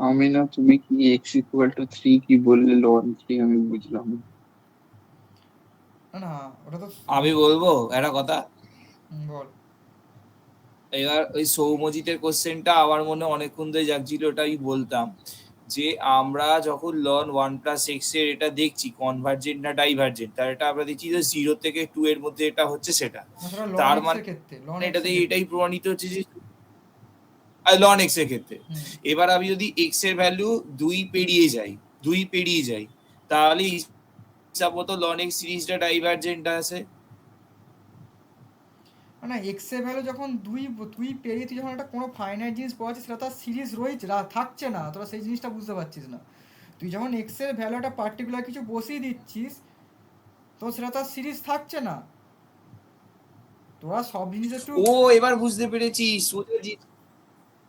আমি না, তুমি কি এক্স ইকুয়াল টু 3 কি বললে, লন 3 আমি বুঝলাম না। না না ওটা তো, আমি বলবো একটা কথা। বল। এবার ওই সৌম্যজিতের কোশ্চেনটা আমার মনে অনেকক্ষণ ধরে যাচ্ছিল, ওটা আমি বলতাম যে আমরা যখন লন 1+x এর এটা দেখছি কনভার্জেন্ট না ডাইভার্জেন্ট, তার এটা আমরা দেখছি যে 0 থেকে 2 এর মধ্যে এটা হচ্ছে সেটা। না সেটা লন তার এক্স মানে এর ক্ষেত্রে, লন এটা এক্স এর দিয়ে ক্ষেত্রে। এটাই প্রমাণিত হচ্ছে যে লন এক্স এর ক্ষেত্রে। হুম। এবার আমি যদি এক্স এর ভ্যালু 2 পেরিয়ে যাই, তাহলে হিসাব মতো লন এক্স সিরিজটা ডাইভার্জেন্ট আছে। না এক্স এর ভ্যালু যখন দুই পেরিয়ে তুই যখন একটা কোনো ফাইনাইট জিনিস পাচ্ছিস সেটা তার সিরিজ রয়েছে, থাকছে না, তোরা সেই জিনিসটা বুঝতে পারছিস না। তুই যখন এক্স এর ভ্যালু একটা পার্টিকুলার কিছু বসিয়ে দিচ্ছিস তো সেটা তার সিরিজ থাকছে না। তোরা সব জিনিস একটু ও এবার বুঝতে পেরেছি,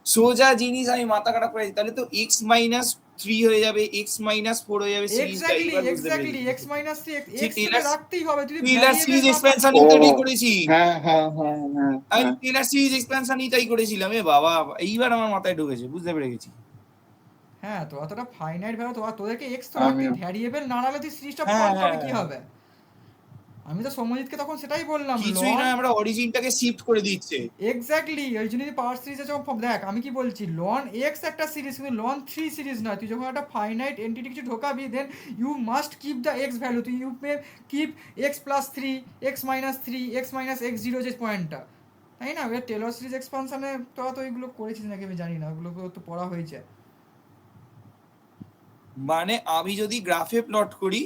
সোজা জিনিস আমি মাথা খারাপ করেছি, তাহলে তো x-3 হয়ে যাবে, x-4 হয়ে যাবে সিরিজটা। এক্স্যাক্টলি এবার বুঝতে এক্স্যাক্টলি পেরেছি। এক্স মাইনাস থ্রি ঠিক এক্স তোকে রাখতেই হবে যদি টেইলার ভ্যারিয়েবল সিরিজ না এক্সপেনশন ও এটাই করেছি। হ্যাঁ হ্যাঁ হ্যাঁ হ্যাঁ আমি হ্যাঁ টেইলার সিরিজ এক্সপেনশন তাই করেছিলাম। এ বাবা, এইবার আমার মাথায় ঢুকেছে, বুঝতে পেরে গেছি। হ্যাঁ তো অতটা ফাইনাইট ভ্যালু তোদেরকে এক্স তো রাখতে, আমিও ভ্যারিয়েবল না রাখলে তুই সিরিজটা হ্যাঁ ফার্ম হ্যাঁ করবে কি হ্যাঁ। হবে? আমি তো সৌম্যজিৎকে তখন সেটাই বললাম কিছুই লন নয়, আমরা অরিজিনটাকে শিফট করে দিচ্ছে। এক্স্যাক্টলি ওই জন্য পাওয়ার সিরিজে যখন দেখ আমি কি বলছি, লন এক্স একটা সিরিজ কিন্তু লন থ্রি সিরিজ নয়। তুই যখন একটা ফাইনাইট এন্টিটি কিছু ঢোকাবি then you must keep the x value, তুই you may keep x+3 x-3 x-x0 যে পয়েন্টটা, তাই না? ওই টেলর সিরিজ এক্সপানশনে তোরা তো এইগুলো করেছিস নাকি আমি জানি না, ওগুলো তো পড়া হয়েছে। মানে আমি যদি গ্রাফে প্লট করি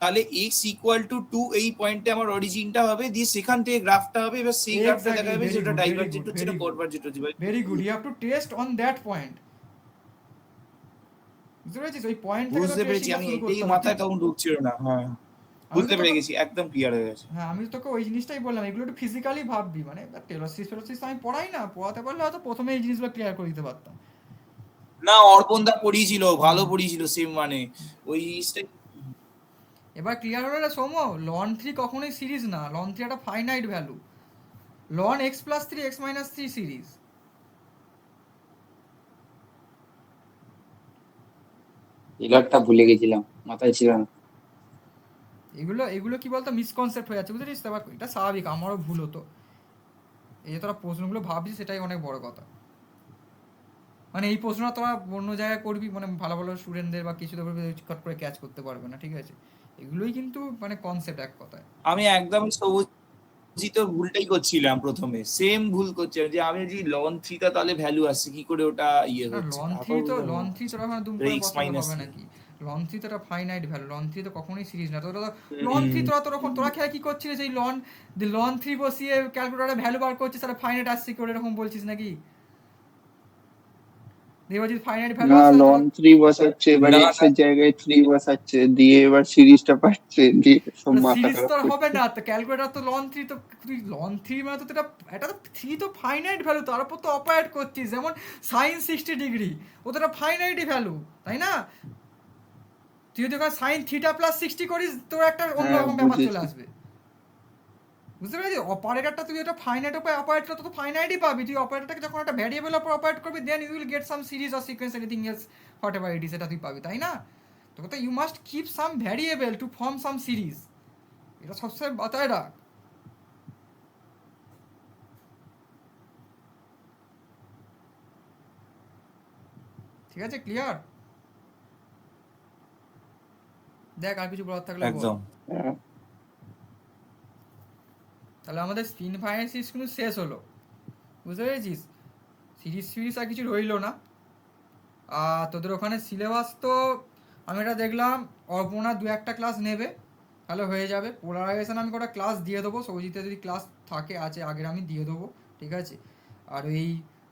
তাহলে x ইকুয়াল টু 2 এই পয়েন্টে আমার অরিজিনটা হবে, দিয়ে সেখান থেকে গ্রাফটা হবে। এবার সেই গ্রাফটা দেখা যাবে যে ওটা ডাইভার্জেন্ট হচ্ছে না কনভার্জেন্ট হচ্ছে। Very good, you have to test on that point. বুঝতে পেরেছিস? ওই পয়েন্ট থেকে তো বুঝতে পেরেছি, টেস্টিংটা আমি শুরু এই করতে হবে। মাথায় তখন ঢুকছিল না। হ্যাঁ, আমি বুঝতে তো পেরে তোকে গেছি, একদম ক্লিয়ার হয়ে গেছে। হ্যাঁ আমি তোকে ওই জিনিসটাই বললাম, এগুলো একটু ফিজিক্যালি ভাববি, মানে টেলর সিরিজ আমি পড়াই না, পড়াতে পারলে হয়তো প্রথমে এই জিনিসগুলো ক্লিয়ার করে দিতে পারতাম। না, অর্পণ দা পড়িয়েছিল, ভালো পড়িয়েছিল সেম, মানে ওই জিনিসটাই। এবার ক্লিয়ার হলো রে সৌম্য, লন থ্রি কখনোই সিরিজ না, লন থ্রি একটা finite value, ln x+3 x-3 series. টেলরটা ভুলে গেছিলাম, মাথায় ছিল না। এগুলো কি বলতো মিসকনসেপ্ট হয়ে যাচ্ছে, বুঝলিস তো? এবার এটা স্বাভাবিক, আমারও ভুল হতো। এই যে তোরা প্রশ্নগুলো ভাবছিস সেটাই অনেক বড় কথা। মানে এই প্রশ্নটা তোরা অন্য জায়গায় করবি, মানে ভালো ভালো স্টুডেন্টদের বা কিছু চট করে ক্যাচ করতে পারবে না, ঠিক আছে? এগুলোই কিন্তু মানে কনসেপ্ট এক কথায়। আমি একদম সবুজিত ভুলটাই করছিলাম প্রথমে, সেম ভুল করছিলাম যে আমি যদি লন থ্রিটা তাহলে ভ্যালু আসছে কি করে, ওটা ইয়ে না হচ্ছে। লন থ্রি তারপর তো বুঝলাম লন থ্রি তোরা ওখানে দুম করে x বসাতে মাইনাস হবে নাকি? লন থ্রি তো একটা ফাইনাইট ভ্যালু, লন থ্রি তো কখনোই সিরিজ না। তোরা লন থ্রি হুম। তোরা খেয়াল কি করছিস, এই লন থ্রি বসিয়ে ক্যালকুলেটারে ভ্যালু বার করছিস, তাহলে ফাইনাইট আসছে কি করে এরকম বলছিস নাকি? এবার যদি ফাইনাইট ভ্যালু না, আসে লন তাহলে থ্রি বসাচ্ছে, এবার না এক্স না, এর জায়গায় থ্রি বসাচ্ছে, দিয়ে এবার সিরিজটা পাচ্ছে, দিয়ে সব মাথা সিরিজ খারাপ তো আর হবে করছে। না, তো ক্যালকুলেটার তো লন থ্রি তো, তুই লন থ্রি মানে তো এটা তো থ্রি তো ফাইনাইট ভ্যালু, তার উপর তো অপারেট করছিস, যেমন সাইন 60 ডিগ্রি, ও তো একটা ফাইনাইটই ভ্যালু, তাই না? তুই যদি ওখানে সাইন θ+60 করিস তোর একটা হ্যাঁ, অন্যরকম ব্যাপার চলে বুঝেছি। আসবে। বুঝতে পেরেছিস? অপারেটরটা তুই একটা ফাইনাইট উপরে অপারেটর তো ফাইনাইটই পাবি, তুই অপারেটরটাকে যখন একটা ভ্যারিয়েবলের উপর অপারেট করবি then you will get some series or sequence anything else whatever it is, সেটা তুই পাবি, তাই না? তোকে তো you must keep some variable to form some series, এটা সবসময় মাথায় রাখ। ঠিক আছে, ক্লিয়ার? দেখ আর কিছু বলার থাকলে বল। একদম। হ্যাঁ, তাহলে আমাদের স্পিন ফাইনাল সিরিজ কিন্তু শেষ হলো, বুঝতে পেরেছিস? সিরিজ আর কিছু রইলো না। আর তোদের ওখানে সিলেবাস তো আমি এটা দেখলাম অর্পণা 2-1টা ক্লাস নেবে, তাহলে হয়ে যাবে। পোলারাইজেশন আমি কটা ক্লাস দিয়ে দেবো, সৌজিতে যদি ক্লাস থাকে আছে আগের আমি দিয়ে দেবো, ঠিক আছে? আর ওই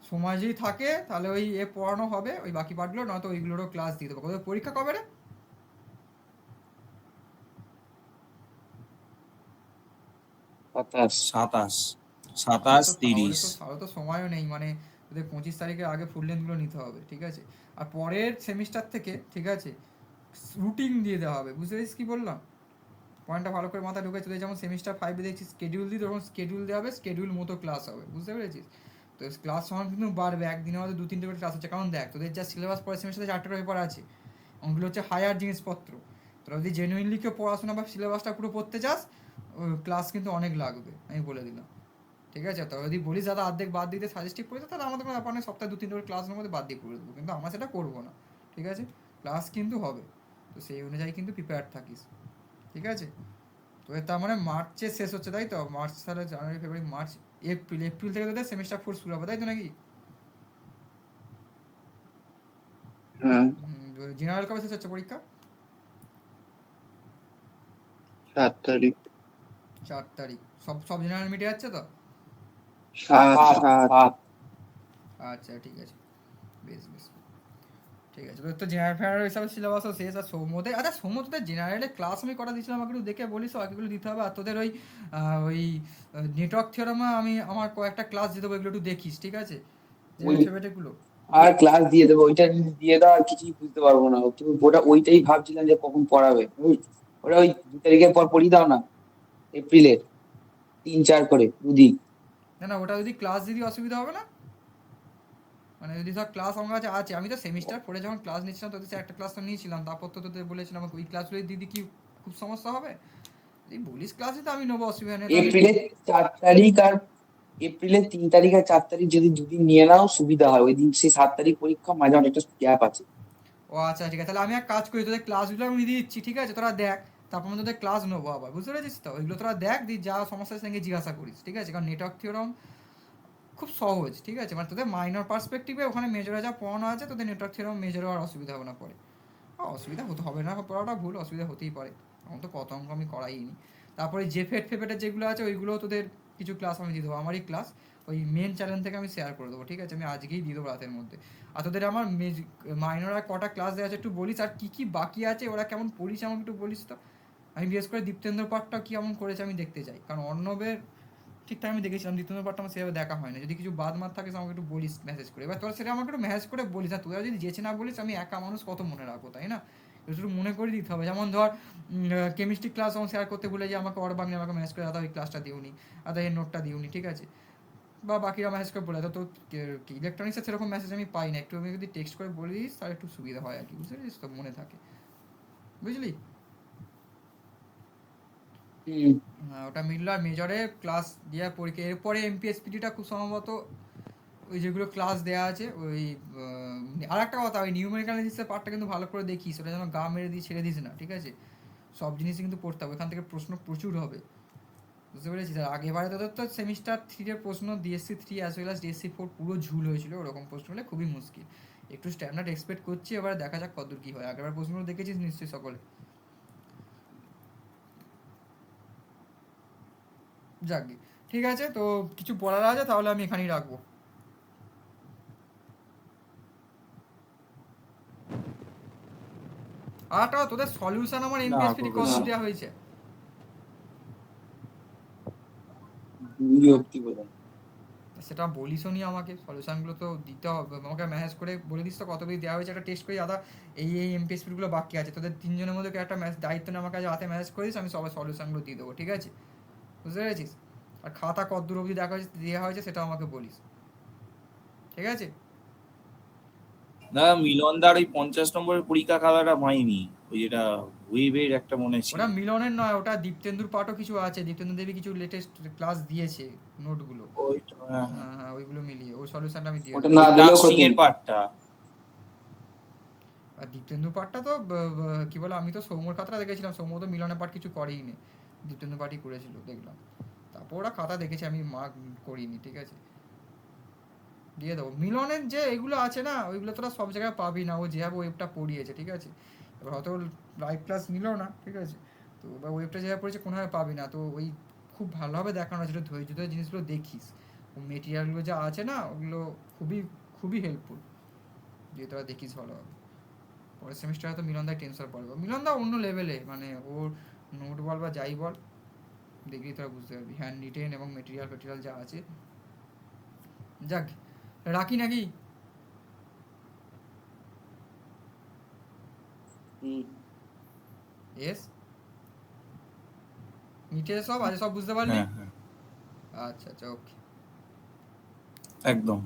সময় যদি থাকে তাহলে ওই পড়ানো হবে, ওই বাকি পার্টগুলো, নয়তো ওইগুলোরও ক্লাস দিয়ে দেবো। ওদের পরীক্ষা কবে রে? 27। 27, তাহলে 27, তো 30। তাহলে তো সময়ও নেই, মানে ওদের 25 তারিখের আগে ফুল লেন্থগুলো নিতে হবে, ঠিক আছে? আর পরের সেমিস্টার থেকে, ঠিক আছে, রুটিন দিয়ে দেওয়া হবে, বুঝতে পেরেছিস কি বললাম? পয়েন্টটা ভালো করে মাথায় ঢুকে চলে, যেমন সেমিস্টার 5-এ দেখছি স্কেডিউল দিই, তখন স্কেডিউল দেওয়া হবে, স্কেডিউল মতো ক্লাস হবে, বুঝতে পেরেছিস? তো ক্লাস সময় কিন্তু বাড়বে, একদিনে হয়তো 2-3টে করে ক্লাস হচ্ছে, কারণ দেখ তোদের যা সিলেবাস পরের সেমিস্টারে 4টে পেপার আছে, ওগুলো হচ্ছে হায়ার জিনিসপত্র। তোরা যদি জেনুইনলি কেউ পড়াশোনা বা সিলেবাসটা পুরো পড়তে চাস, ক্লাস কিন্তু অনেক লাগবে, আমি বলে দিলাম, ঠিক আছে? তো যদি বলিস দাদা অর্ধেক বাদ দিতে সাজেস্টিভ পড়ে, তাহলে আমাদের কোনো ব্যাপার নেই, সপ্তাহে 2-3টে করে ক্লাসের মধ্যে বাদ দিয়ে পড়ে দেবো, কিন্তু আমরা সেটা করবো না, ঠিক আছে, ক্লাস কিন্তু হবে, তো সেই অনুযায়ী কিন্তু প্রিপেয়ার থাকিস, ঠিক আছে। তো তার মানে মার্চে শেষ হচ্ছে তাই তো, মার্চ তাহলে জানুয়ারি ফেব্রুয়ারি মার্চ এপ্রিল, এপ্রিল থেকে তোদের সেমিস্টার 4 শুরু হবে তাই তো নাকি? হ্যাঁ, জেনারেল কবে শেষ হচ্ছে পরীক্ষা? 7 তারিখ। 4 তারিখ। সব সব জেনারেল মিটে যাচ্ছে তো? 7 7। আচ্ছা ঠিক আছে, বেশ বেশ, ঠিক আছে। তোদের তো জেনারেল ফেনারেল হিসাবে সিলেবাসও শেষ। আর সৌম্যদের, আচ্ছা সৌম্য তোদের জেনারেলে ক্লাস আমি করা দিয়েছিলাম, আমাকে একটু দেখে বলিস বাকিগুলো দিতে হবে। আর তোদের ওই নেটওয়ার্ক থিওরামে আমি আমার কয়েকটা ক্লাস দিয়ে দেবো, এগুলো একটু দেখিস, ঠিক আছে, যে ওই ফেভারিটগুলো। আর ক্লাস দিয়ে দেবো, ওইটা যদি দিয়ে দাও আর কিছুই বুঝতে পারবো না। তুমি ওটা ওইটাই ভাবছিলাম যে কখন পড়াবে, ওটা ওই 2 তারিখের পর পড়িয়ে দাও না, এপ্রিলের 3 4 করে দুদিন। না না, ওটা যদি ক্লাস দিদি অসুবিধা হবে না? মানে যদি ধর ক্লাস আমার কাছে আছে, আমি তো সেমিস্টার পরে যখন ক্লাস নিচ্ছিলাম তোদের সাথে একটা ক্লাস তো নিয়েছিলাম, তারপর তো তোদের বলেছিলাম আমাকে ওই ক্লাসগুলো দিদি কি খুব সমস্যা হবে? এই বলিস ক্লাসে তো আমি নেবো, অসুবিধা নেই, তো আমি। এপ্রিলের 4 তারিখ আর এপ্রিলের 3 তারিখ আর 4 তারিখ যদি দুদিন নিয়ে নাও সুবিধা হয়, ওই দিন সেই 7 তারিখ পরীক্ষা, মাঝে অনেকটা গ্যাপ আছে। ও আচ্ছা ঠিক আছে, তাহলে আমি এক কাজ করি, তোদের ক্লাসগুলো আমি দিয়ে দিচ্ছি, ঠিক আছে, তোরা দেখ, তারপর আমি তোদের ক্লাস নেবো আবার, বুঝতে পেরেছিস তো? ওইগুলো তোরা দেখ, দিয়ে যা সমস্যার সঙ্গে জিজ্ঞাসা করিস, ঠিক আছে, কারণ নেটওয়ার্ক থিওরাম খুব সহজ, ঠিক আছে, মানে তোদের মাইনর পার্সপেক্টিভে ওখানে মেজরে যা পড়ানো আছে, তোদের নেটওয়ার্ক থিওরাম মেজরে আর অসুবিধা হবে না পরে। অসুবিধা হতে হবে না, পড়াটা ভুল, অসুবিধা হতেই পারে, এখন তো কত অঙ্ক আমি করাইনি। তারপরে যে ফেফেটের যেগুলো আছে ওইগুলোও তোদের কিছু ক্লাস আমি দিয়ে দেবো, আমারই ক্লাস ওই মেন চ্যানেল থেকে আমি শেয়ার করে দেবো, ঠিক আছে, আমি আজকেই দিয়ে দেবো রাতের মধ্যে। আর তোদের আমার মাইনর আর কটা ক্লাস দেওয়া আছে একটু বলিস, আর কী কী বাকি আছে ওরা কেমন পড়িস আমাকে একটু বলিস তো। আমি বিশেষ করে দীপ্তেন্দ্র পাঠটা কেমন করেছে আমি দেখতে চাই, কারণ অর্ণবের ঠিকঠাক আমি দেখেছিলাম, দীপ্তেন্দ্র পাঠটা আমার সেভাবে দেখা হয় না, যদি কিছু বাদ মাত থাকে আমাকে একটু বলিস মেসেজ করে, এবার তোরা সেটা আমাকে একটু মেসেজ করে বলিস। আর তোরা যদি যেচে না বলিস, আমি একা মানুষ কত মনে রাখবো, তাই না? একটু মনে করে দিতে হবে, যেমন ধর কেমিস্ট্রি ক্লাস যখন শেয়ার করতে ভুলে যে আমাকে বাংলা আমাকে মেসেজ করে দাদা ওই ক্লাসটা দিওনি, দাদা এই নোটটা দিওনি, ঠিক আছে, বা বাকিরা মেসেজ করে বলে তো ইলেকট্রনিক্সে সেরকম মেসেজ আমি পাই না, একটু আমি যদি টেক্সট করে বলে দিস তাহলে একটু সুবিধা হয় আর কি, বুঝতে পেরেছিস তো, মনে থাকে, বুঝলি? হুম। হ্যাঁ ওটা মিলল। আর মেজরে ক্লাস দেওয়ার পরীক্ষা, এরপরে এমপিএসপিটিটা খুব সম্ভবত ওই যেগুলো ক্লাস দেওয়া আছে ওই আর একটা কথা, ওই নিউমেরিক্যাল অ্যানালিসিসের পার্টটা কিন্তু ভালো করে দেখিস, ওটা যেন গা মেরে দিয়ে ছেড়ে দিস না, ঠিক আছে, সব জিনিসই কিন্তু পড়তে হবে, এখান থেকে প্রশ্ন প্রচুর হবে, বুঝতে পেরেছিস? আর আগেবারে তোদের তো সেমিস্টার 3-এর প্রশ্ন DSC 3 as well as DSC 4 পুরো ঝুল হয়েছিল, ওরকম প্রশ্ন হলে খুবই মুশকিল, একটু স্ট্যান্ডার্ড এক্সপেক্ট করছি, এবার দেখা যাক কতদূর কী হয়। আগেবার প্রশ্নগুলো দেখেছিস নিশ্চয়ই সকলে। যাক গে, ঠিক আছে, তো কিছু বলার আছে তাহলে আমি এখানেই রাখবো। আর একটা কথা, তোদের সলিউশন আমার না এমপিএসপিটি করবে কত না। দেওয়া হয়েছে? 2 অব্দি বোধহয়। সেটা বলিসও নি আমাকে, সলিউশনগুলো তো দিতে হবে আমাকে, ম্যানেজ করে বলে দিস তো কত বই দেওয়া হয়েছে, একটা টেস্ট করি দাদা এই এমপিএসপিগুলো বাকি আছে, তোদের তিনজনের মধ্যে কেউ একটা দায়িত্ব নিয়ে আমার কাছে রাতে ম্যানেজ করে দিস, আমি সবাই সলিউশনগুলো দিয়ে দেবো, ঠিক আছে, বুঝতে পেরেছিস? আর খাতা কত দূর অবধি দেখা হয়েছে দেওয়া হয়েছে সেটাও আমাকে বলিস, ঠিক আছে? না, মিলনদার ওই 50 নম্বরের পরীক্ষা খাতাটা পাইনি, ওই যেটা ওয়েবের একটা মনে ছিল। ওটা মিলনের নয়, ওটা দীপ্তেন্দুর পাঠও কিছু আছে, দীপ্তেন্দু দেবী কিছু লেটেস্ট ক্লাস দিয়েছে, নোটগুলো। ওইটা, হ্যাঁ হ্যাঁ। হ্যাঁ হ্যাঁ, ওইগুলো মিলিয়ে ওই সলিউশনটা আমি দিয়ে ওটা দেবো। না ওই দিলেও টাস্কিং ক্ষতি এর নেই। পার্টটা। আর দীপ্তেন্দু পাঠটা তো কি বলে, আমি তো সৌম্যর খাতাটা দেখেছিলাম, সৌম্য তো মিলনের পাঠ কিছু করেই নি, দীপ্তেন্দু পাঠই করেছিল দেখলাম, তারপর ওরা খাতা দেখেছি, আমি মার্ক করিনি, ঠিক আছে, দিয়ে দেবো। মিলনের যে এগুলো আছে না ওইগুলো তোরা সব জায়গায় পাবি না, ও যেভাবে ওয়েবটা পড়িয়েছে, ঠিক আছে, এবার হয়তো লাইভ ক্লাস নিল না, ঠিক আছে, তো এবার ওয়েবটা যেভাবে পড়েছে কোনোভাবে পাবি না, তো ওই খুব ভালোভাবে দেখানো আছে, একটু ধৈর্য ধরে জিনিসগুলো দেখিস, ও মেটেরিয়ালগুলো যা আছে না ওগুলো খুবই খুবই হেল্পফুল, দিয়ে তোরা দেখিস ভালোভাবে। পরের সেমিস্টারে হয়তো মিলনদায় টেনশন পড়বে, মিলনদা অন্য লেভেলে, মানে ওর নোট বল বা যাই বল দেখবি তোরা বুঝতে পারবি, হ্যান্ড রিটেন এবং মেটেরিয়াল ফেটেরিয়াল যা আছে। যাক, রাখি নাকি? হুম। এস মিটে সব আজ সব বুঝতে পারলি? হ্যাঁ হ্যাঁ, আচ্ছা আচ্ছা, ওকে। একদম।